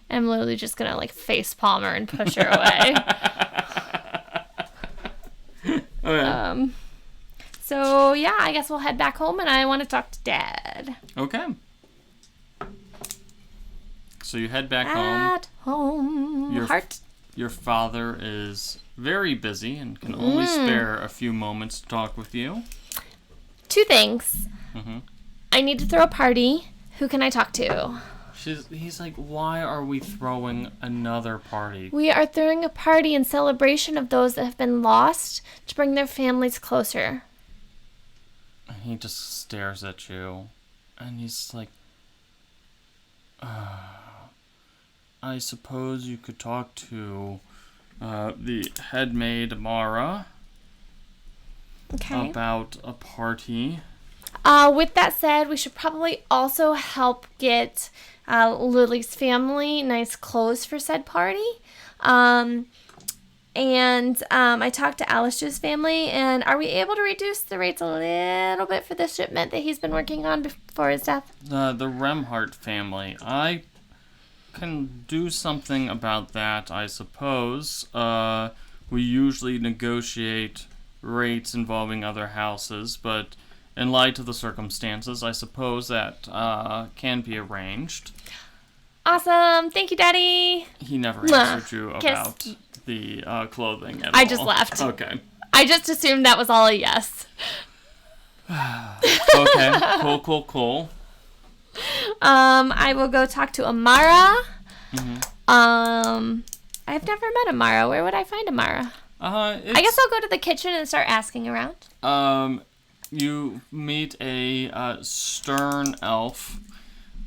I'm literally just gonna face palm her and push her away. Okay. So yeah, I guess we'll head back home, and I want to talk to Dad. Okay. So you head back At home. Your father is very busy and can only spare a few moments to talk with you. 2 things. Mm-hmm. I need to throw a party. Who can I talk to? He's like, why are we throwing another party? We are throwing a party in celebration of those that have been lost to bring their families closer. He just stares at you, and he's like, I suppose you could talk to the head maid, Mara, about a party. With that said, we should probably also help get Lily's family nice clothes for said party. And I talked to Alicia's family, and are we able to reduce the rates a little bit for the shipment that he's been working on before his death? The Remhart family. I can do something about that, I suppose. We usually negotiate rates involving other houses, but in light of the circumstances, I suppose that can be arranged. Awesome. Thank you, Daddy. He never answered you about the clothing at all. I just left. Okay. I just assumed that was all a yes. Okay. Cool. I will go talk to Amara. Mm-hmm. I've never met Amara. Where would I find Amara? I guess I'll go to the kitchen and start asking around. You meet a stern elf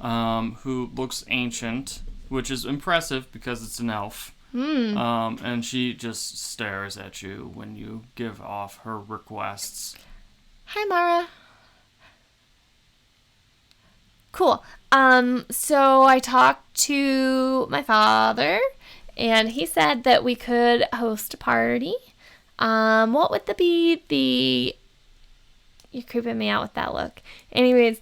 who looks ancient, which is impressive because it's an elf. And she just stares at you when you give off her requests. Hi, Mara. Cool. So I talked to my father, and he said that we could host a party. What would You're creeping me out with that look. Anyways,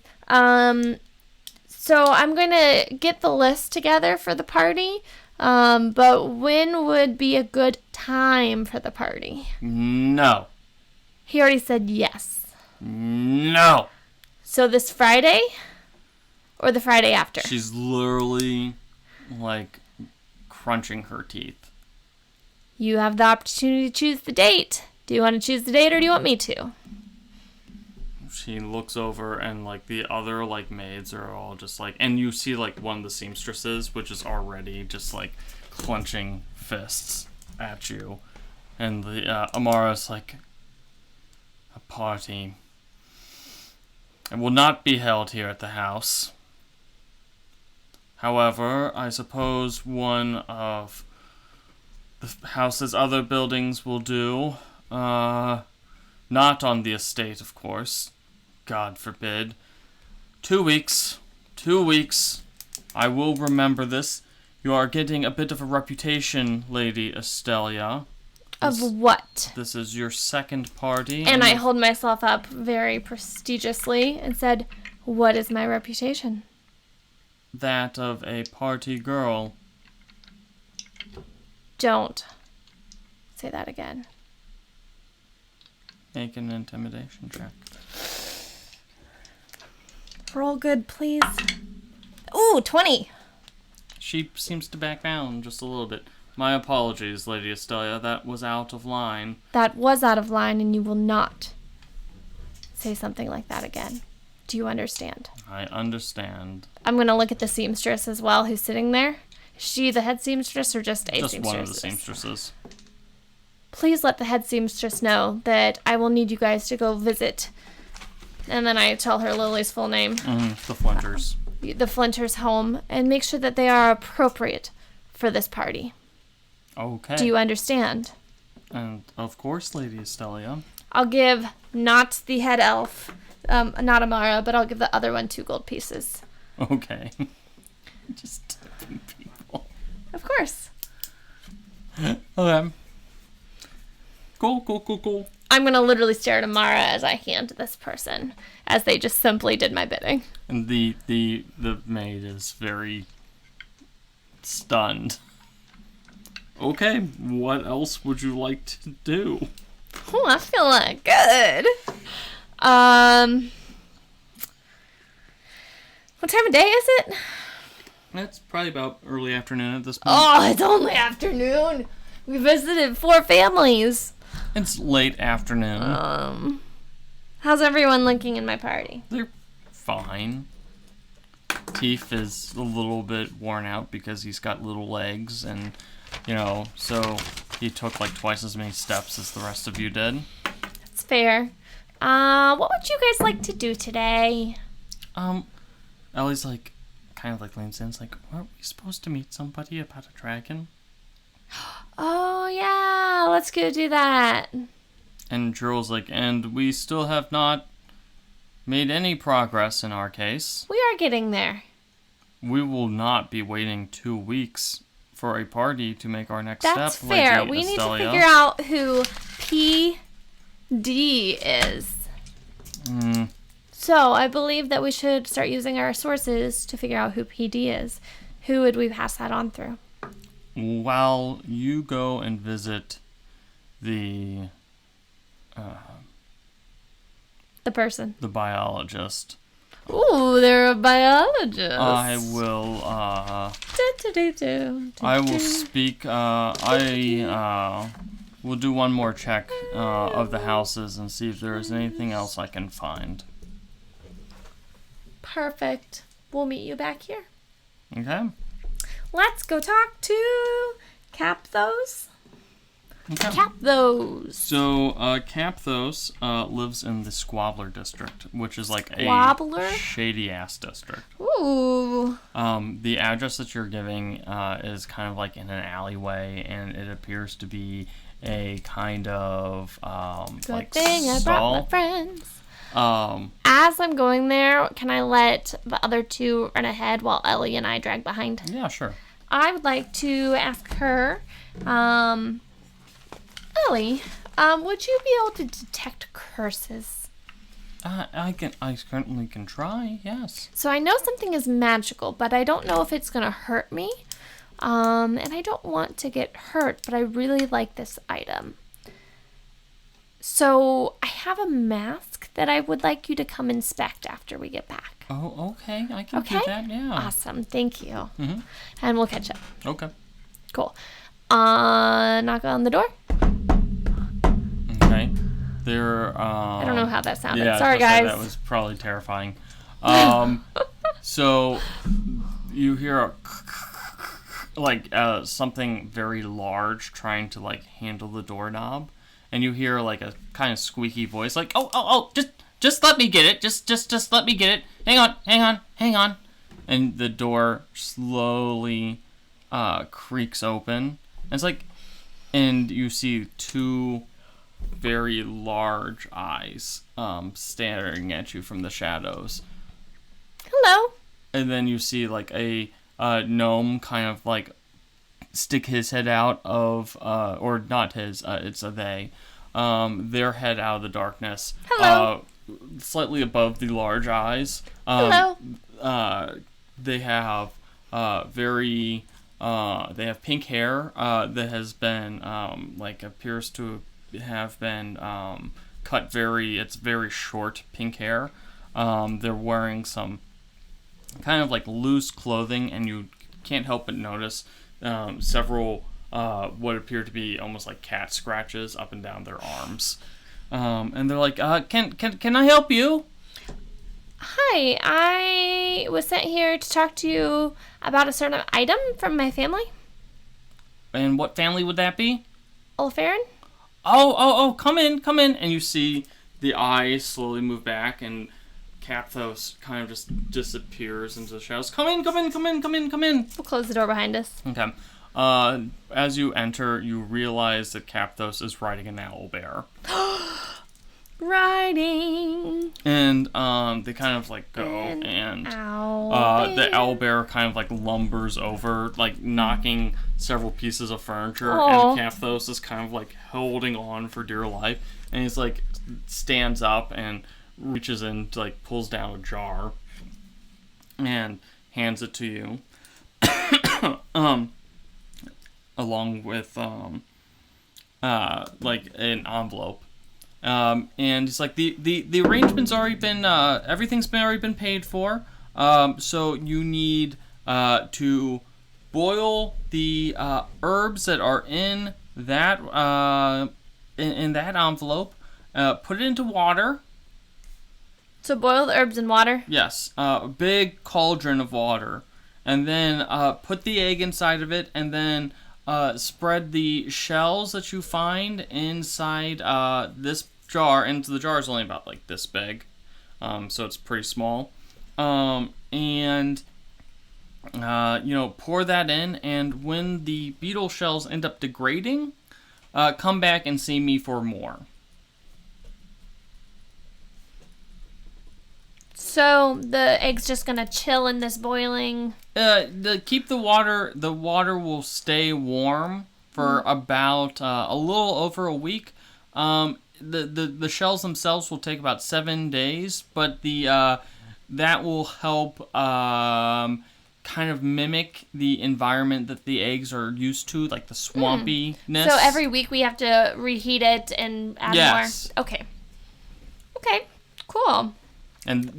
so I'm going to get the list together for the party. But when would be a good time for the party? No. He already said yes. No. So this Friday? Or the Friday after? She's literally, crunching her teeth. You have the opportunity to choose the date. Do you want to choose the date, or do you want me to? She looks over, and, the other, maids are all just, and you see, one of the seamstresses, which is already just, clenching fists at you. And the Amara's like, a party. It will not be held here at the house. However, I suppose one of the house's other buildings will do. Not on the estate, of course. God forbid. 2 weeks. 2 weeks. I will remember this. You are getting a bit of a reputation, Lady Estelia. Of what? This is your second party. And I hold myself up very prestigiously and said, what is my reputation? That of a party girl. Don't say that again. Make an intimidation check. Roll good, please. Ooh, 20. She seems to back down just a little bit. My apologies, Lady Estelia. That was out of line. That was out of line, and you will not say something like that again. Do you understand? I understand. I'm going to look at the seamstress as well who's sitting there. Is she the head seamstress or just a seamstress? Just one of the seamstresses. Please let the head seamstress know that I will need you guys to go visit. And then I tell her Lily's full name. The Flinters. The Flinters' home, and make sure that they are appropriate for this party. Okay. Do you understand? And of course, Lady Estelia. I'll give not the head elf, not Amara, but I'll give the other one 2 gold pieces. Okay. Just tipping people. Of course. Okay. Cool. I'm going to literally stare at Amara as I hand this person, as they just simply did my bidding. And the maid is very stunned. Okay, what else would you like to do? Oh, I feel like good. What time of day is it? It's probably about early afternoon at this point. Oh, it's only afternoon. We visited 4 families. It's late afternoon. How's everyone looking in my party? They're fine. Teef is a little bit worn out because he's got little legs and, so he took like twice as many steps as the rest of you did. That's fair. What would you guys like to do today? Ellie's like, kind of like leans in. It's like, weren't we supposed to meet somebody about a dragon? Oh, yeah, let's go do that. And Drill's like, and we still have not made any progress in our case. We are getting there. We will not be waiting 2 weeks for a party to make our next That's step. fair. Lady We need to Estelia. figure out who PD is. So I believe that we should start using our sources to figure out who PD is. Who would we pass that on through? While you go and visit the person. The biologist. Ooh, they're a biologist. I will I will speak I will do one more check of the houses and see if there is anything else I can find. Perfect. We'll meet you back here. Okay. Let's go talk to Capthos. Okay. Capthos. So, Capthos lives in the Squabbler district, which is like Squabbler? a shady-ass district. Ooh. The address that you're giving is kind of like in an alleyway, and it appears to be a kind of Good like thing I brought stall. my friends. As I'm going there, can I let the other 2 run ahead while Ellie and I drag behind? Yeah, sure. I would like to ask her, Ellie, would you be able to detect curses? I certainly can try, yes. So I know something is magical, but I don't know if it's going to hurt me. And I don't want to get hurt, but I really like this item. So I have a mask that I would like you to come inspect after we get back. Oh, okay. I can do that, yeah. Awesome. Thank you. Mm-hmm. And we'll catch up. Okay. Cool. Knock on the door. Okay. There, I don't know how that sounded. yeah, Sorry, guys. That was probably terrifying. So you hear something very large trying to like handle the doorknob, and you hear like a kind of squeaky voice, like, oh, just let me get it, just let me get it. Hang on. And the door slowly creaks open. And it's like, and you see two very large eyes staring at you from the shadows. Hello. And then you see like a gnome kind of like stick his head out of, or not his, it's a they, their head out of the darkness. Hello. Slightly above the large eyes. Hello. They have they have pink hair that has been appears to have been cut it's very short pink hair. They're wearing some kind of like loose clothing, and you can't help but notice several what appear to be almost like cat scratches up and down their arms. And they're like, can I help you? Hi, I was sent here to talk to you about a certain item from my family. And what family would that be? Olafaren? Oh, come in. And you see the eyes slowly move back, and Capthos kind of just disappears into the shadows. Come in. We'll close the door behind us. Okay. As you enter, you realize that Capthos is riding an owlbear. Riding. And they kind of like go, and the owlbear kind of like lumbers over, like knocking several pieces of furniture. Aww. And Capthos is kind of like holding on for dear life, and he's like stands up and reaches in to like pulls down a jar and hands it to you. Along with like an envelope. And it's like the arrangement's already been everything's already been paid for. So you need to boil the herbs that are in that in that envelope. Put it into water. So boil the herbs in water? Yes, a big cauldron of water, and then put the egg inside of it, and then spread the shells that you find inside this jar. And the jar is only about like this big, so it's pretty small. And pour that in, and when the beetle shells end up degrading, come back and see me for more. So the egg's just gonna chill in this boiling. Keep the water. The water will stay warm for about a little over a week. The shells themselves will take about 7 days, but that will help kind of mimic the environment that the eggs are used to, like the swampiness. So every week we have to reheat it and add more. Okay, cool. And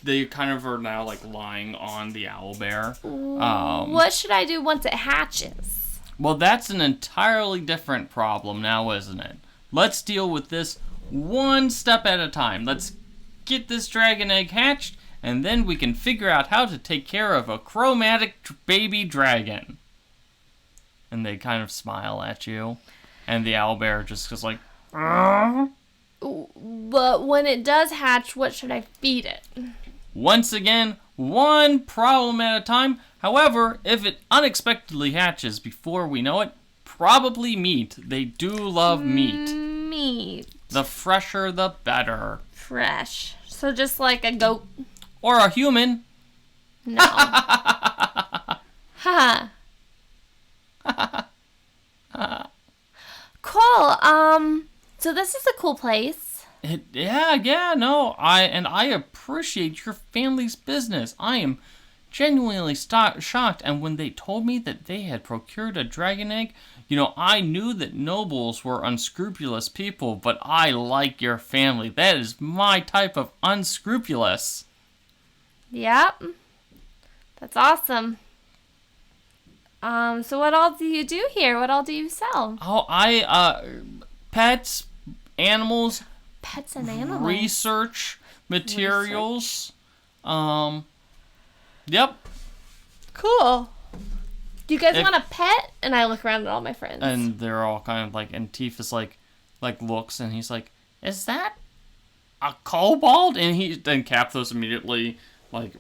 they kind of are now like lying on the owlbear. What should I do once it hatches? Well, that's an entirely different problem now, isn't it? Let's deal with this one step at a time. Let's get this dragon egg hatched, and then we can figure out how to take care of a chromatic baby dragon. And they kind of smile at you, and the owlbear just goes like, But when it does hatch, what should I feed it? Once again, one problem at a time. However, if it unexpectedly hatches before we know it, probably meat. They do love meat. Meat. The fresher, the better. Fresh. So just like a goat. Or a human. No. Ha. Cool. So this is a cool place. I appreciate your family's business. I am genuinely shocked, and when they told me that they had procured a dragon egg, I knew that nobles were unscrupulous people, but I like your family. That is my type of unscrupulous. Yep. That's awesome. So what all do you do here? What all do you sell? Pets, animals. Pets and animals. Research materials. Yep. Cool. Do you guys want a pet? And I look around at all my friends. And they're all kind of like, and Tifa's like, like looks and he's like, "Is that a kobold?" And then Capthos immediately like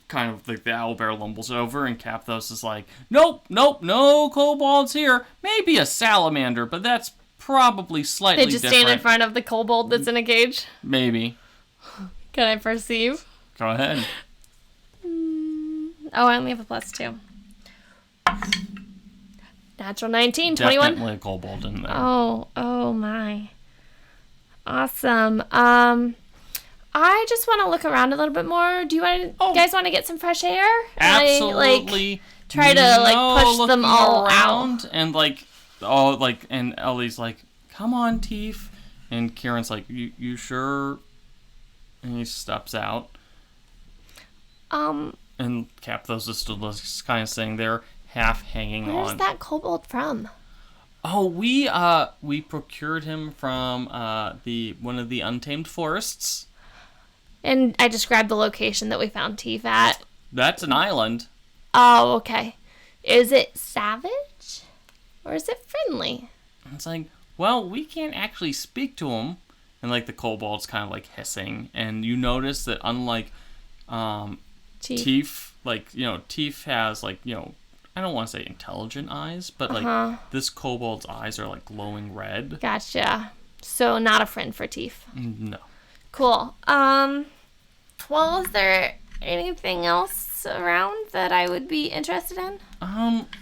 kind of like the owlbear lumbles over, and Capthos is like, "Nope, no kobolds here. Maybe a salamander, but that's probably slightly They just different." stand in front of the kobold that's in a cage. Maybe. Can I perceive? Go ahead. Oh, I only have a +2. Natural 19, 21. Definitely a kobold in there. Oh my. Awesome. I just want to look around a little bit more. Do you guys want to get some fresh air? Absolutely. Like, try to push them all around out. and and Ellie's like, "Come on, Teef." And Kieran's like, "You sure?" And he steps out. And Capthos is still just kind of sitting there, half hanging on. Where's that kobold from? Oh, we procured him from one of the untamed forests. And I described the location that we found Teef at. That's an island. Oh, okay. Is it savage? Or is it friendly? It's like, well, we can't actually speak to him. And like the kobold's kind of like hissing. And you notice that unlike Teef, like, Teef has like, I don't want to say intelligent eyes, but like this kobold's eyes are like glowing red. Gotcha. So not a friend for Teef. No. Cool. Well, is there anything else around that I would be interested in?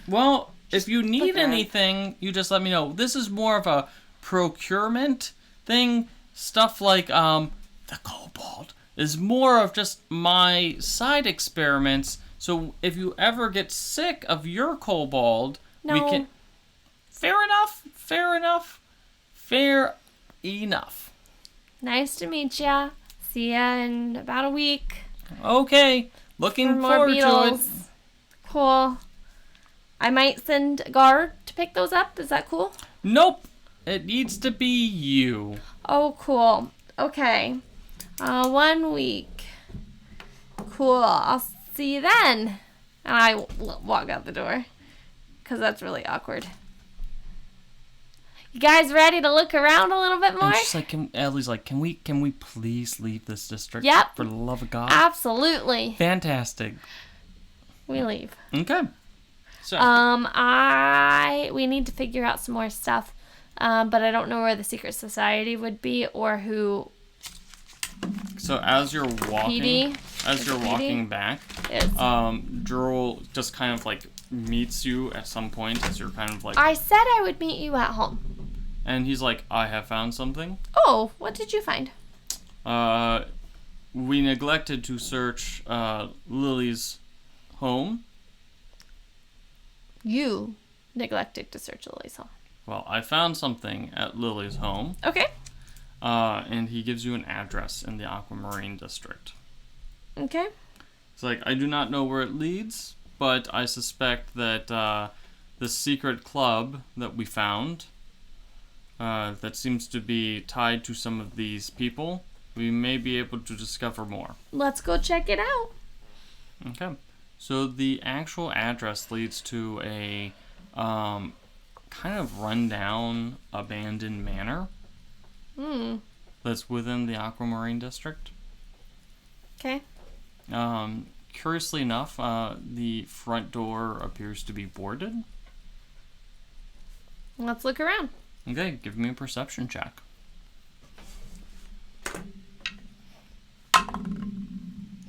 Well, if you need anything, you just let me know. This is more of a procurement thing. Stuff like, the kobold is more of just my side experiments. So if you ever get sick of your kobold, we can... Fair enough. Nice to meet ya. See ya in about a week. Okay. Looking forward to it. Cool. I might send a guard to pick those up. Is that cool? Nope. It needs to be you. Oh, cool. Okay. 1 week. Cool. I'll see you then. And I walk out the door. Because that's really awkward. You guys ready to look around a little bit more? And she's like, Ellie's like, can we please leave this district? Yep. For the love of God. Absolutely. Fantastic. We leave. Okay. So. We need to figure out some more stuff. But I don't know where the secret society would be or who. So as you're walking, back, Drool just kind of like meets you at some point as you're kind of like. I said I would meet you at home. And he's like, I have found something. Oh, what did you find? We neglected to search Lily's home. You neglected to search Lily's home. Well, I found something at Lily's home. Okay. And he gives you an address in the Aquamarine district. Okay. It's like, I do not know where it leads, but I suspect that the secret club that we found, that seems to be tied to some of these people, we may be able to discover more. Let's go check it out. Okay. So the actual address leads to a kind of rundown, abandoned manor. That's within the Aquamarine district. Okay. Curiously enough, the front door appears to be boarded. Let's look around. Okay, give me a perception check.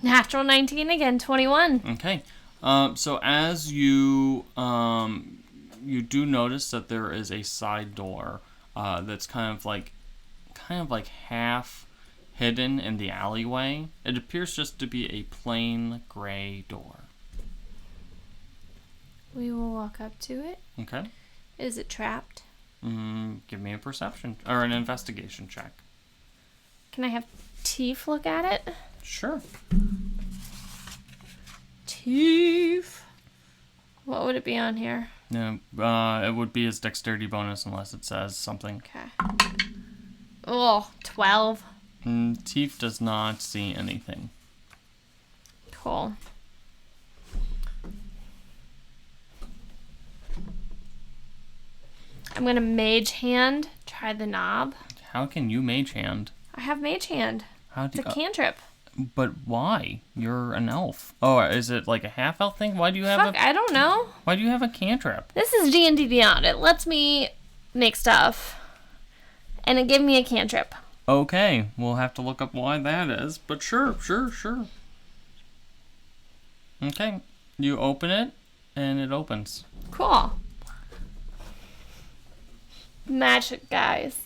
Natural 19 again, 21. Okay. So as you do notice that there is a side door that's kind of like half hidden in the alleyway. It appears just to be a plain gray door. We will walk up to it. Okay. Is it trapped? Give me a perception or an investigation check. Can I have Teef look at it? Sure. Teef. What would it be on here? No, it would be his dexterity bonus unless it says something. Okay. Oh, 12. Teef does not see anything. Cool. I'm going to mage hand, try try the knob. How can you mage hand? I have mage hand. How do It's a cantrip. But why? You're an elf. Oh, is it like a half elf thing? Why do you have I don't know. Why do you have a cantrip? This is D&D Beyond. It lets me make stuff. And it gave me a cantrip. Okay, we'll have to look up why that is. But sure. Okay, you open it, and it opens. Cool. Magic, guys.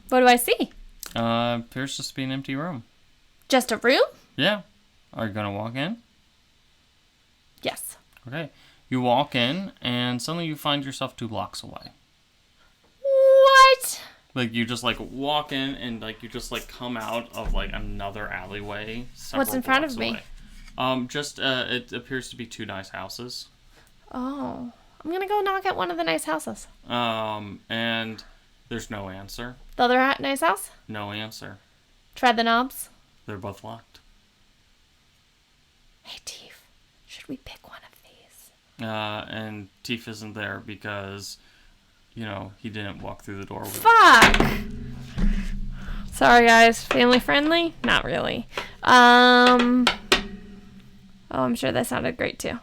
What do I see? Appears just to be an empty room. Just a room? Yeah. Are you gonna walk in? Yes. Okay. You walk in, and suddenly you find yourself 2 blocks away. What? Like, you just, like, walk in, and, like, you just, like, come out of, like, another alleyway. What's in front of me? It appears to be 2 nice houses. Oh. I'm gonna go knock at one of the nice houses. And there's no answer. The other nice house? No answer. Try the knobs. They're both locked. Hey, Teef. Should we pick one of these? And Teef isn't there because, you know, he didn't walk through the door. Fuck! Sorry, guys. Family friendly? Not really. Oh, I'm sure that sounded great, too.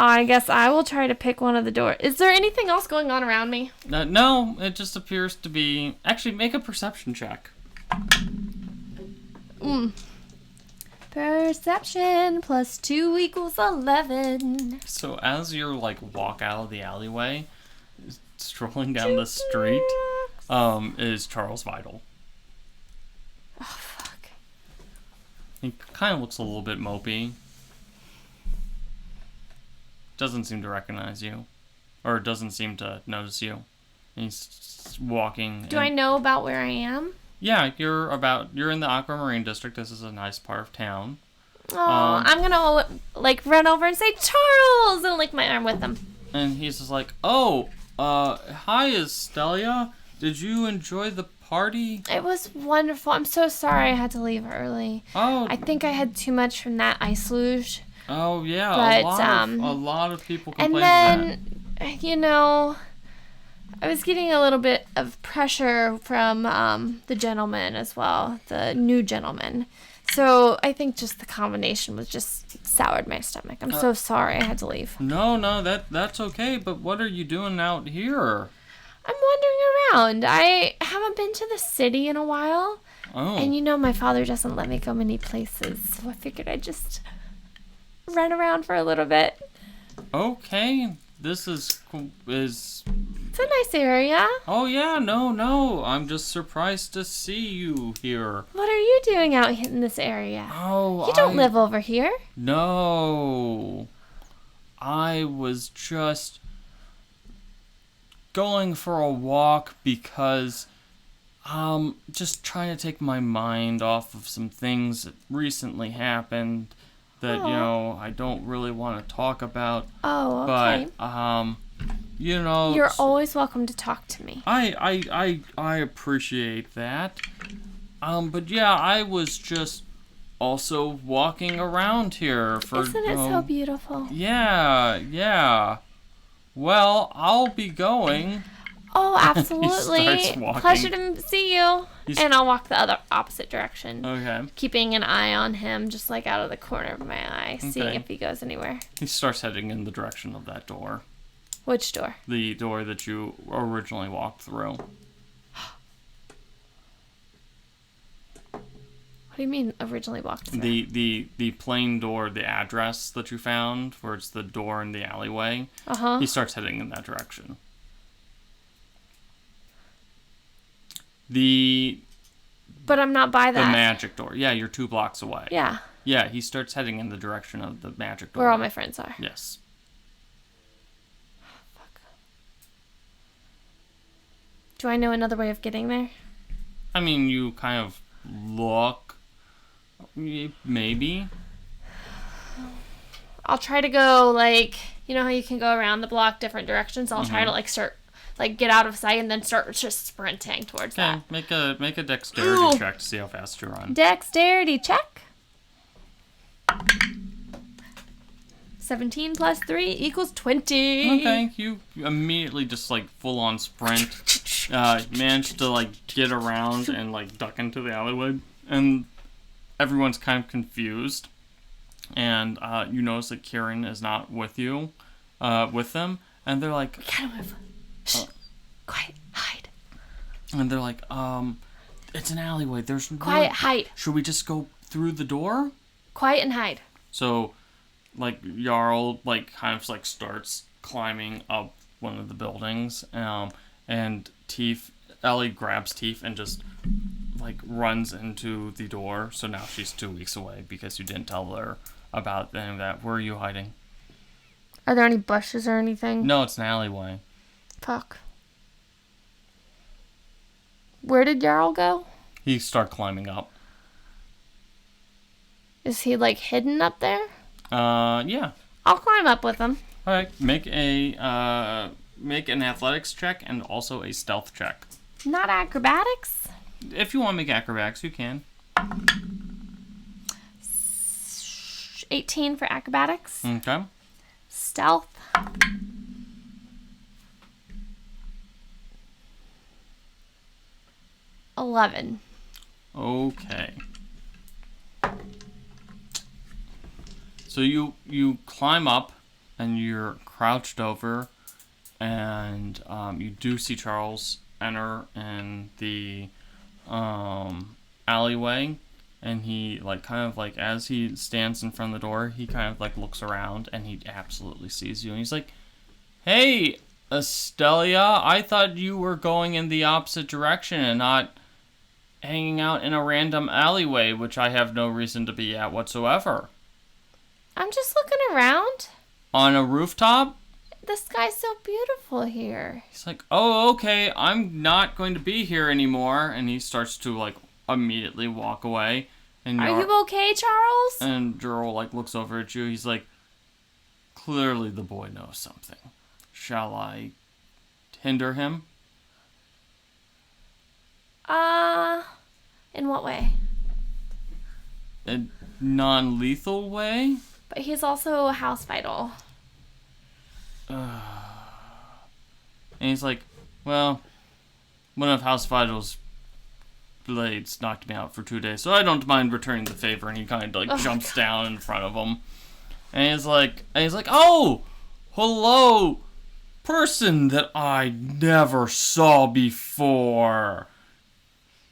I guess I will try to pick one of the doors. Is there anything else going on around me? No, it just appears to be... Actually, make a perception check. Perception plus 2 equals 11. So as you're, like, walk out of the alleyway, strolling down the street, is Charles Vidal. Oh, fuck. He kind of looks a little bit mopey. Doesn't seem to recognize you. Or doesn't seem to notice you. He's walking. Do I know about where I am? Yeah, you're in the Aquamarine District. This is a nice part of town. Oh, I'm gonna, like, run over and say, Charles! And link my arm with him. And he's just like, oh, hi, Estelia. Did you enjoy the party? It was wonderful. I'm so sorry I had to leave early. Oh. I think I had too much from that ice luge. Oh, yeah. But, a lot of people complained and then, you know, I was getting a little bit of pressure from the gentleman as well, the new gentleman. So I think just the combination was just soured my stomach. I'm so sorry I had to leave. No, that's okay. But what are you doing out here? I'm wandering around. I haven't been to the city in a while. Oh. And you know my father doesn't let me go many places. So I figured I'd just run around for a little bit. Okay. This is... It's a nice area. Oh, yeah. No. I'm just surprised to see you here. What are you doing out in this area? Oh, you don't live over here. No. I was just going for a walk because just trying to take my mind off of some things that recently happened that, you know, I don't really want to talk about. Oh, okay. But, you know... You're always welcome to talk to me. I appreciate that. But yeah, I was just also walking around here for... Isn't it so beautiful? Yeah. Well, I'll be going. Oh, absolutely. He starts walking. Pleasure to see you. And I'll walk the opposite direction. Okay. Keeping an eye on him, just like out of the corner of my eye, seeing if he goes anywhere. He starts heading in the direction of that door. Which door? The door that you originally walked through. What do you mean originally walked through? The plain door, the address that you found, where it's the door in the alleyway. Uh-huh. He starts heading in that direction. But I'm not by that. The magic door. Yeah, you're 2 blocks away. Yeah. Yeah, he starts heading in the direction of the magic door. Where all my friends are. Yes. Fuck. Do I know another way of getting there? I mean, you kind of look. Maybe. I'll try to go, like, you know how you can go around the block different directions? I'll try to, like, start, like, get out of sight and then start just sprinting towards that. Make a dexterity check to see how fast you run. Dexterity check. 17 plus 3 equals 20. Okay, you immediately just like full on sprint, managed to like get around and like duck into the alleyway, and everyone's kind of confused, and you notice that Kieran is not with you, with them, and they're like, We gotta move. Shh. Quiet, hide. And they're like, it's an alleyway. There's Quiet, hide. Should we just go through the door? Quiet and hide. So, like, Jarl, like, kind of, like, starts climbing up one of the buildings, and Ellie grabs Teef and just, like, runs into the door. So now she's 2 weeks away because you didn't tell her about any of that. Where are you hiding? Are there any bushes or anything? No, it's an alleyway. Fuck. Where did Jarl go? He started climbing up. Is he, like, hidden up there? Yeah. I'll climb up with him. All right, make an athletics check and also a stealth check. Not acrobatics? If you want to make acrobatics, you can. 18 for acrobatics. Okay. Stealth. $11. Okay. So you climb up, and you're crouched over, and you do see Charles enter in the alleyway, and he like kind of like as he stands in front of the door, he kind of like looks around, and he absolutely sees you, and he's like, "Hey, Estelia, I thought you were going in the opposite direction and not hanging out in a random alleyway, which I have no reason to be at whatsoever." I'm just looking around. On a rooftop? The sky's so beautiful here. He's like, "Oh, okay, I'm not going to be here anymore." And he starts to, like, immediately walk away. And Are you okay, Charles? And Gerald, like, looks over at you. He's like, "Clearly the boy knows something. Shall I hinder him?" In what way? A non-lethal way? But he's also a house vital. And he's like, "Well, one of House Vital's blades knocked me out for 2 days, so I don't mind returning the favor." And he kind of like jumps down in front of him, and he's like, "Oh, hello, person that I never saw before."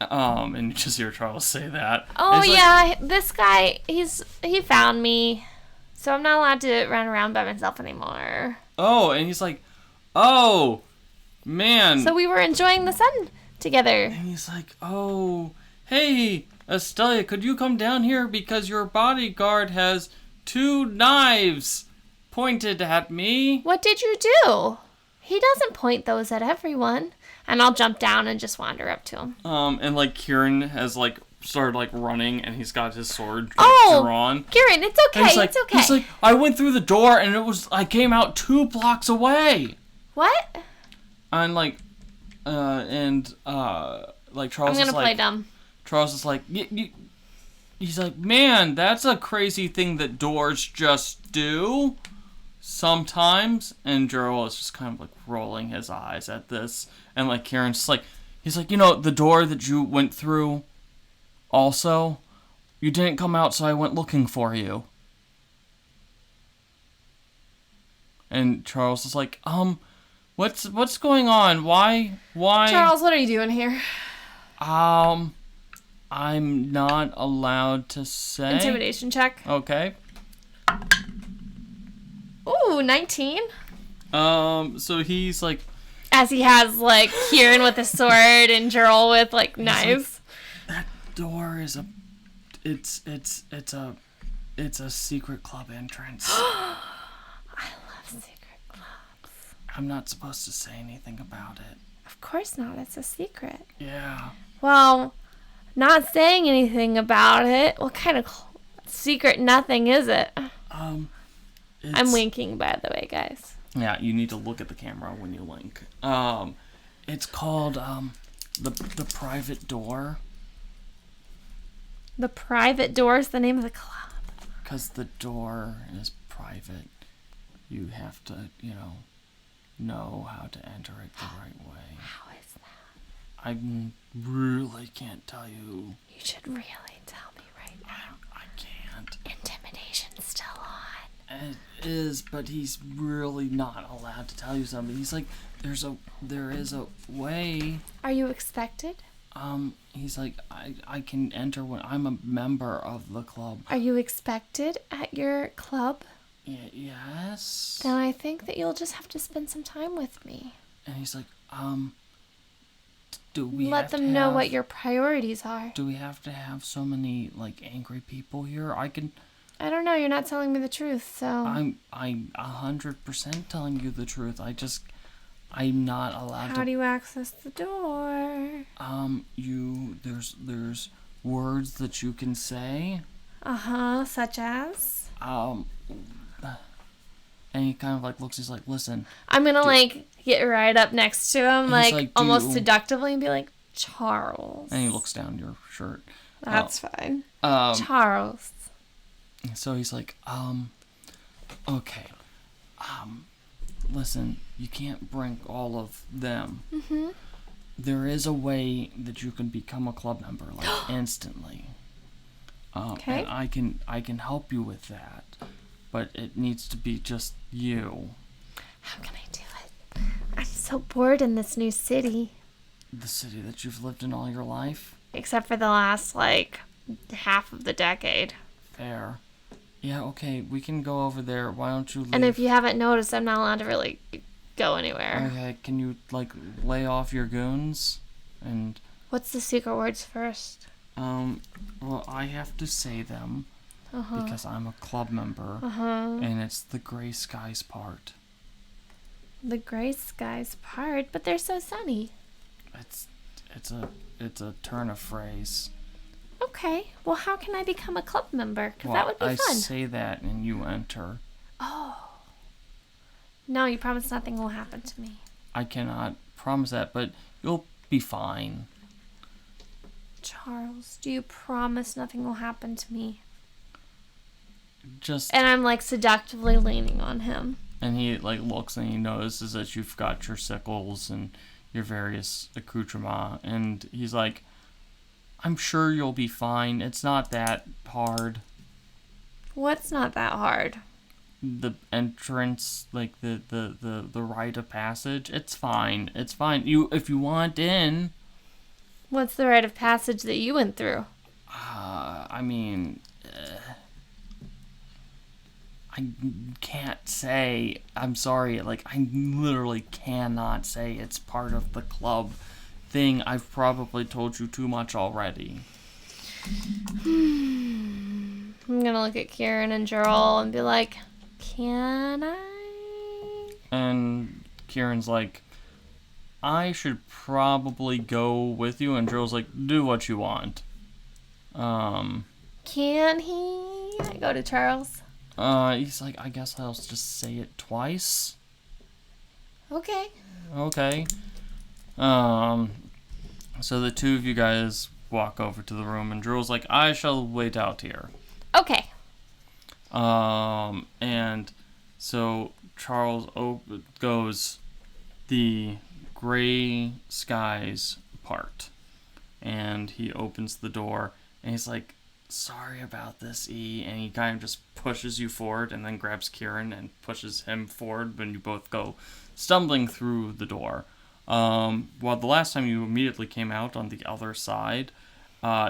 And you just hear Charles say that. Oh yeah, this guy, he found me, so I'm not allowed to run around by myself anymore. Oh, and he's like, "Oh, man." So we were enjoying the sun together. And he's like, "Oh, hey, Estelia, could you come down here because your bodyguard has 2 knives pointed at me?" What did you do? He doesn't point those at everyone. And I'll jump down and just wander up to him. And like Kieran has like started like running, and he's got his sword drawn. Kieran, it's okay. It's okay. He's like, "I went through the door, and I came out 2 blocks away." What? And like, like Charles. I'm gonna is like, play dumb. Charles is like, he's like, "Man, that's a crazy thing that doors just do sometimes." And Gerald is just kind of like rolling his eyes at this. And like Kieran's just like, he's like, "The door that you went through also, you didn't come out, so I went looking for you." And Charles is like, what's going on? Why? Charles, what are you doing here? I'm not allowed to say. Intimidation check. Okay. Ooh, 19. So he's like, as he has like Kieran with a sword and Gerald with like knives. Like, that door is it's a secret club entrance. I love secret clubs. I'm not supposed to say anything about it. Of course not. It's a secret. Yeah. Well, not saying anything about it. What kind of secret nothing is it? I'm winking, by the way, guys. Yeah, you need to look at the camera when you link. It's called the private door. The private door is the name of the club. Because the door is private. you have to, know how to enter it the right way. How is that? I really can't tell you. You should really tell me right now. I can't. Intimidation's still on. It is, but he's really not allowed to tell you something. He's like, there is a way. Are you expected? He's like, I can enter when I'm a member of the club. Are you expected at your club? Yes. Then I think that you'll just have to spend some time with me. And he's like, do we Let have them to know have, what your priorities are. Do we have to have so many, angry people here? I don't know, you're not telling me the truth, so... I'm 100% telling you the truth. I'm not allowed to... How do you access the door? There's words that you can say. Such as? And he kind of, looks, he's like, listen. I'm gonna, get right up next to him, almost seductively, and be like, Charles. And he looks down your shirt. That's fine. Charles. So he's like, okay. Listen, you can't bring all of them. Mm-hmm. There is a way that you can become a club member, instantly. Okay. And I can help you with that, but it needs to be just you. How can I do it? I'm so bored in this new city. The city that you've lived in all your life? Except for the last, half of the decade. Fair. Yeah, okay, we can go over there. Why don't you leave? And if you haven't noticed, I'm not allowed to really go anywhere. Okay, can you, lay off your goons? And... What's the secret words first? Well, I have to say them. Because I'm a club member. And it's the gray skies part. The gray skies part? But they're so sunny. It's a turn of phrase. Okay, well, how can I become a club member? Because that would be fun. I say that and you enter. Oh. No, you promise nothing will happen to me. I cannot promise that, but you'll be fine. Charles, do you promise nothing will happen to me? Just... And I'm, seductively leaning on him. And he, looks and he notices that you've got your sickles and your various accoutrements. And he's like... I'm sure you'll be fine. It's not that hard. What's not that hard? The entrance, the rite of passage. It's fine. It's fine. If you want in. What's the rite of passage that you went through? I can't say. I'm sorry. I literally cannot say it's part of the club thing. I've probably told you too much already. I'm gonna look at Kieran and Joel and be like, can I? And Kieran's like, I should probably go with you. And Joel's like, do what you want. Can he? I go to Charles. He's like, I guess I'll just say it twice. Okay. So the two of you guys walk over to the room, and Drew's like, I shall wait out here. Okay. And so Charles goes the gray skies part, and he opens the door, and he's like, sorry about this, E, and he kind of just pushes you forward and then grabs Kieran and pushes him forward when you both go stumbling through the door. Well, the last time you immediately came out on the other side,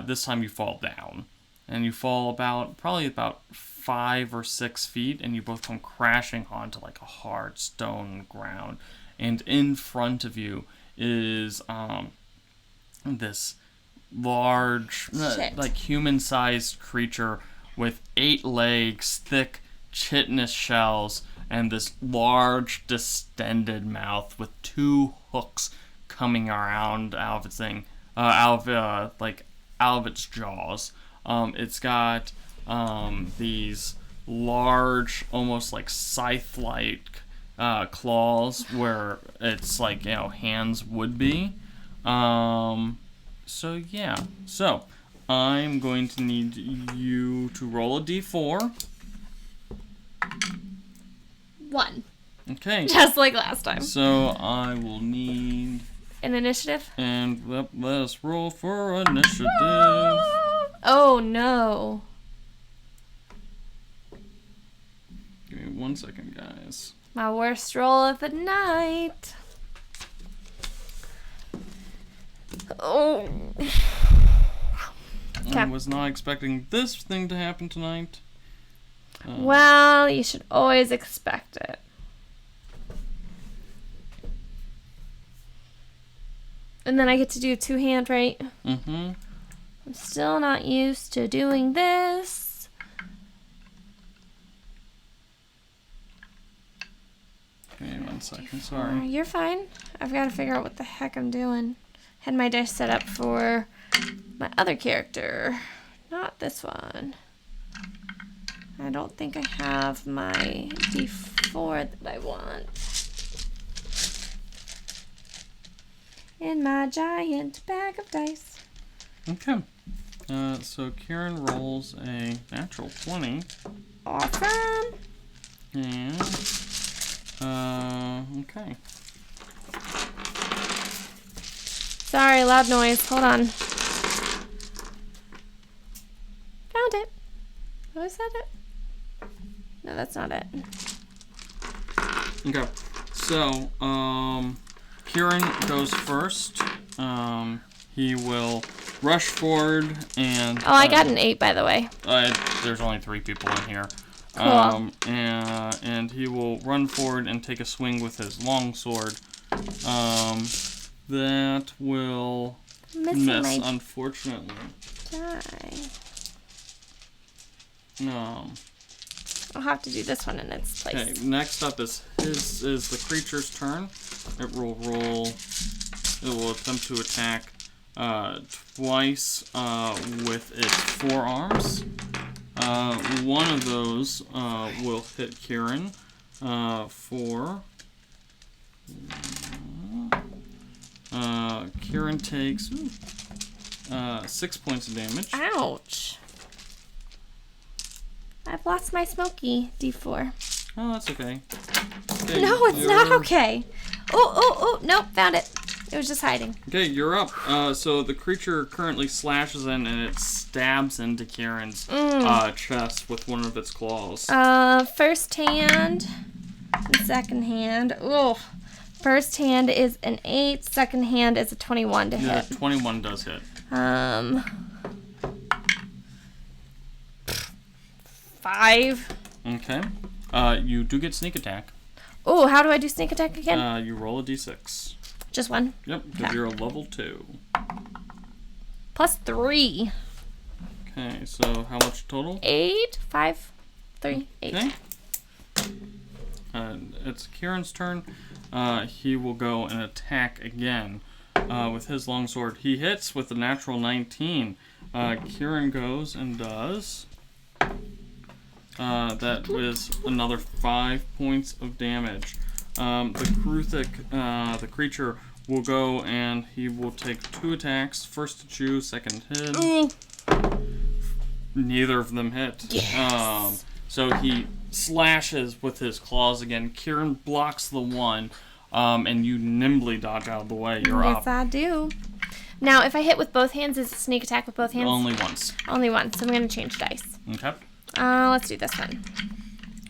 this time you fall down. And you fall probably about 5 or 6 feet, and you both come crashing onto a hard stone ground. And in front of you is this large, human-sized creature with 8 legs, thick chitinous shells, and this large distended mouth with 2 hooks coming around out of its thing, out of its jaws. It's got these large, almost scythe-like claws where its hands would be. So yeah. So I'm going to need you to roll a d4. 1. Okay. Just like last time. So I will need... An initiative? And let us roll for initiative. Oh, no. Give me 1 second, guys. My worst roll of the night. Oh. I was not expecting this thing to happen tonight. Well, you should always expect it. And then I get to do 2-hand, right? Mm-hmm. I'm still not used to doing this. Give me 1 second, sorry. You're fine. I've got to figure out what the heck I'm doing. Had my dice set up for my other character. Not this one. I don't think I have my D4 that I want. In my giant bag of dice. Okay. So Kieran rolls a natural 20. Awesome. And, okay. Sorry, loud noise. Hold on. Found it. Oh, is that it? No, that's not it. Okay. So, Kieran goes first. He will rush forward and... Oh, I got an 8, by the way. There's only 3 people in here. Cool. And he will run forward and take a swing with his longsword. That will miss, unfortunately. Die. No. I'll have to do this one in its place. Okay, next up is the creature's turn. It will attempt to attack twice with its forearms. One of those will hit Kieran for... Kieran takes 6 points of damage. Ouch. I've lost my smoky D4. Oh, that's okay. No, it's not okay. Oh, nope, found it. It was just hiding. Okay, you're up. So the creature currently slashes in and it stabs into Kieran's chest with one of its claws. First hand and second hand. Ooh. First hand is an 8. Second hand is a 21 to hit. Yeah, 21 does hit. 5. Okay. You do get sneak attack. Oh, how do I do sneak attack again? You roll a d6. Just one? Yep, because you're a level 2. Plus 3. Okay, so how much total? 8, 5, 3, 8. Okay. It's Kieran's turn. He will go and attack again with his longsword. He hits with a natural 19. Kieran goes and does... that was another 5 points of damage. The creature will go and he will take 2 attacks. First to choose, second hit. Neither of them hit. Yes. So he slashes with his claws again. Kieran blocks the one, and you nimbly dodge out of the way. You're up. Yes, I do. Now, if I hit with both hands, is it sneak attack with both hands? Only once. Only once. So I'm going to change dice. Okay. Let's do this one.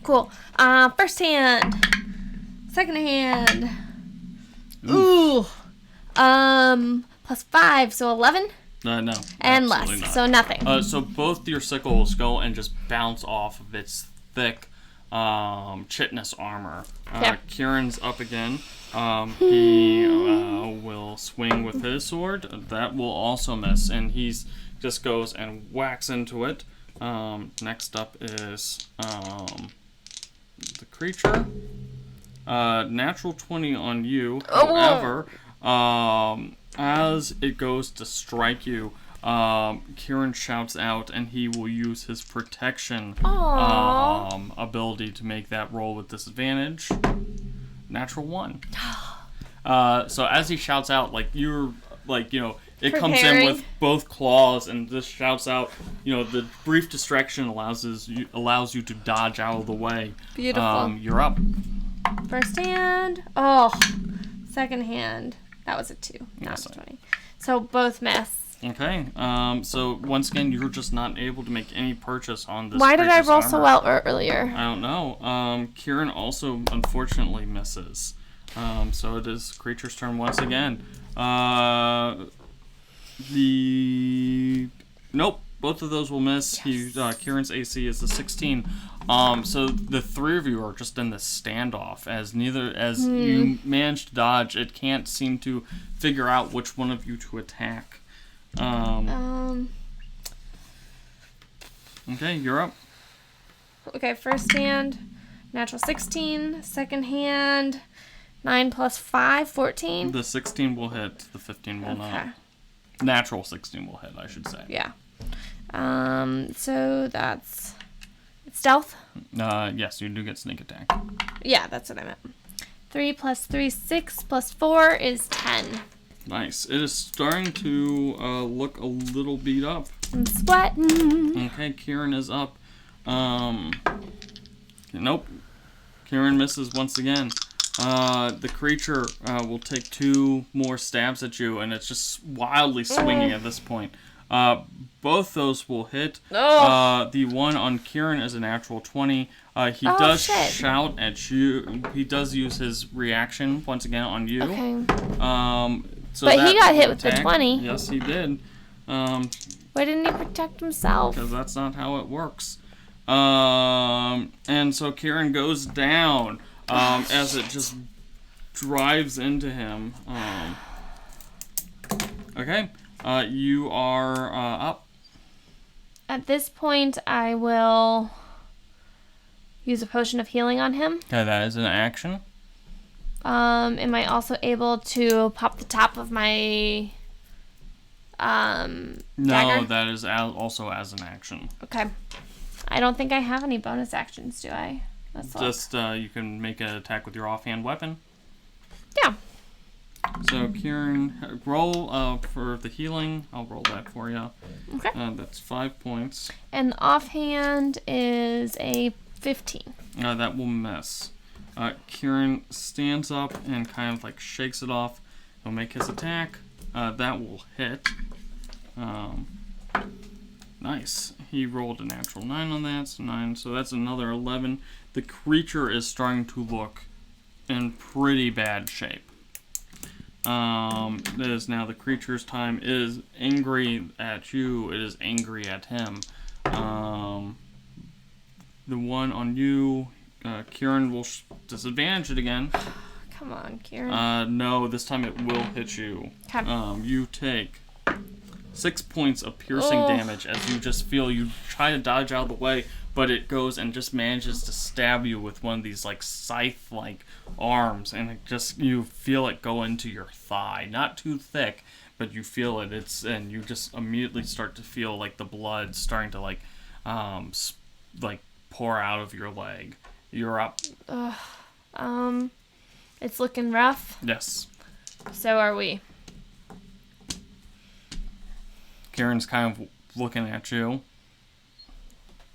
Cool. First hand. Second hand. Ooh. Plus 5, so 11? No. And less, not. so nothing. So both your sickles go and just bounce off of its thick chitinous armor. Kieran's up again. He will swing with his sword. That will also miss, and he's just goes and whacks into it. Next up is the creature. Natural 20 on you. However, as it goes to strike you, Kieran shouts out, and he will use his protection ability to make that roll with disadvantage. Natural 1. So as he shouts out, it comes in with both claws and just shouts out. The brief distraction allows you to dodge out of the way. Beautiful. You're up. First hand. Oh, second hand. That was a 2. That was 20. So both miss. Okay. So once again, you're just not able to make any purchase on this. Why did I roll armor. so well earlier? I don't know. Kieran also unfortunately misses. So it is creature's turn once again. Nope. Both of those will miss. Yes. Kieran's AC is a 16. So the three of you are just in this standoff as you manage to dodge. It can't seem to figure out which one of you to attack. Okay, you're up. Okay, first hand, natural 16. Second hand, 9 plus 5, 14. The 16 will hit. The 15 will not. Natural 16 will hit, I should say. Yeah. So that's stealth? Yes, you do get sneak attack. Yeah, that's what I meant. 3 plus 3, 6 plus 4 is 10. Nice. It is starting to look a little beat up. I'm sweating. Okay, Kieran is up. Nope. Kieran misses once again. The creature will take 2 more stabs at you, and it's just wildly swinging at this point. Both those will hit. The one on Kieran is a natural 20. He does shout at you. He does use his reaction once again on you. Okay. But he got hit with the 20. Yes, he did. Why didn't he protect himself? Because that's not how it works. And so Kieran goes down as it just drives into him. Okay. You are up. At this point, I will use a potion of healing on him. Okay, that is an action. Am I also able to pop the top of my No, dagger? that is also as an action. Okay. I don't think I have any bonus actions, do I? Just you can make an attack with your offhand weapon. Yeah. So Kieran, roll for the healing. I'll roll that for you. Okay. That's 5 points. And the offhand is a 15. That will miss. Kieran stands up and kind of like shakes it off. He'll make his attack. That will hit. Nice. He rolled a natural 9 on that, so 9. So that's another 11. The creature is starting to look in pretty bad shape. It is now the creature's time. It is angry at you. It is angry at him. The one on you, Kieran will disadvantage it again. Come on, Kieran. No, this time it will hit you. Okay. You take 6 points of piercing damage as you just feel you try to dodge out of the way, but it goes and just manages to stab you with one of these like scythe-like arms, and it just you feel it go into your thigh. Not too thick, but you feel it. And you just immediately start to feel like the blood starting to like pour out of your leg. You're up. It's looking rough. Yes. So are we. Kieran's kind of looking at you.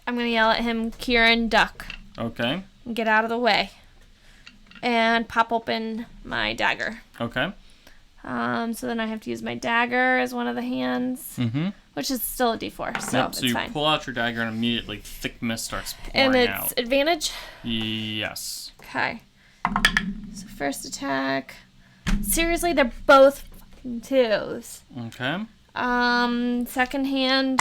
I'm going to yell at him, Kieran, duck. Okay. Get out of the way. And pop open my dagger. Okay. So then I have to use my dagger as one of the hands, which is still a D4, so it's so you fine. pull out your dagger and immediately thick mist starts pouring and it's out. Advantage? Yes. Okay. So first attack. Seriously, they're both fucking 2s. Okay. Second hand.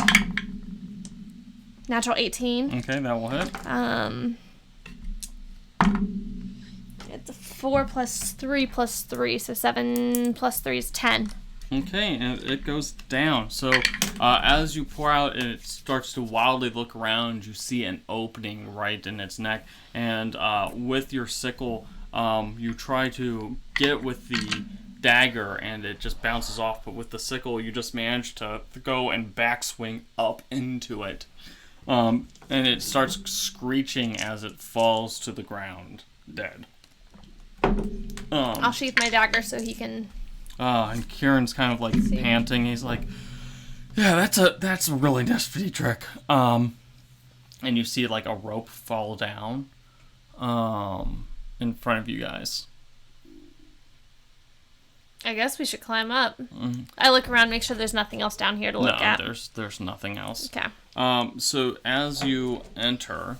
Natural 18. Okay, that will hit. It's a 4 plus 3 plus 3, so 7 plus 3 is 10. Okay, and it goes down. So as you pour out and it starts to wildly look around, you see an opening right in its neck. And with your sickle, you try to get with the dagger and it just bounces off. But with the sickle, you just manage to go and backswing up into it. And it starts screeching as it falls to the ground, dead. I'll sheath my dagger so he can... and Kieran's kind of like panting. He's like, yeah, that's a really nifty trick. And you see like a rope fall down. in front of you guys. I guess we should climb up. Mm-hmm. I look around, make sure there's nothing else down here to look at. No, there's nothing else. Okay. So as you enter,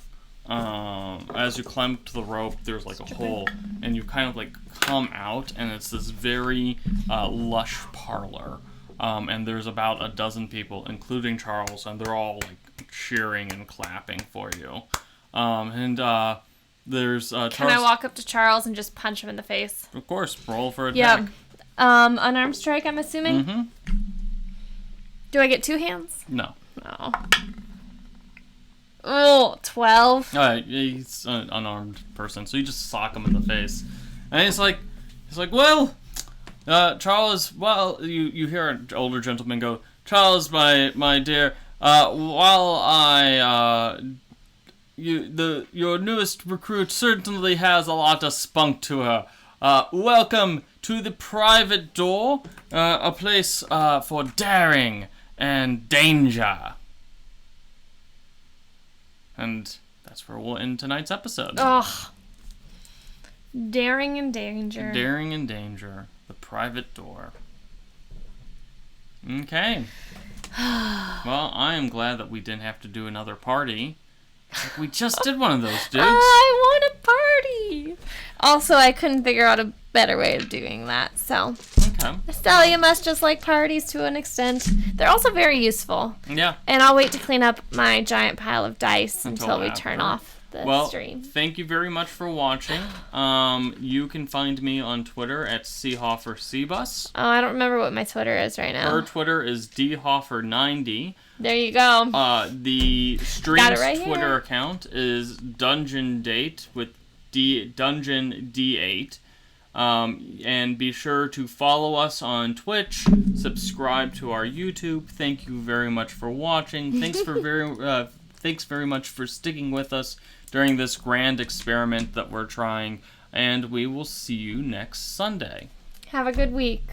as you climb up to the rope, there's like a hole, and you kind of like come out, and it's this very lush parlor. And there's about a dozen people, including Charles, and they're all like cheering and clapping for you. There's Charles. Can I walk up to Charles and just punch him in the face? Of course, roll for attack. Yep. Unarmed strike, I'm assuming? Mm-hmm. Do I get 2 hands? No. No. Oh, 12. He's an unarmed person, so you just sock him in the face. And he's like, well, Charles, well, you hear an older gentleman go, Charles, my dear, while your newest recruit certainly has a lot of spunk to her. Welcome to the private door, a place for daring and danger. And that's where we'll end tonight's episode. Ugh. Daring and danger. Daring and danger. The private door. Okay. Well, I am glad that we didn't have to do another party. We just did one of those, dudes. I want a party. Also, I couldn't figure out a better way of doing that, so. Okay. Estelia must just like parties to an extent. They're also very useful. Yeah. And I'll wait to clean up my giant pile of dice until we turn off the stream. Thank you very much for watching. You can find me on Twitter at CHofferCbus. Oh, I don't remember what my Twitter is right now. Her Twitter is DHoffer90. There you go. The stream's right Twitter here. account is Dungeon Date with Dungeon D8. And be sure to follow us on Twitch. Subscribe to our YouTube. Thank you very much for watching. Thanks very much for sticking with us during this grand experiment that we're trying. And we will see you next Sunday. Have a good week.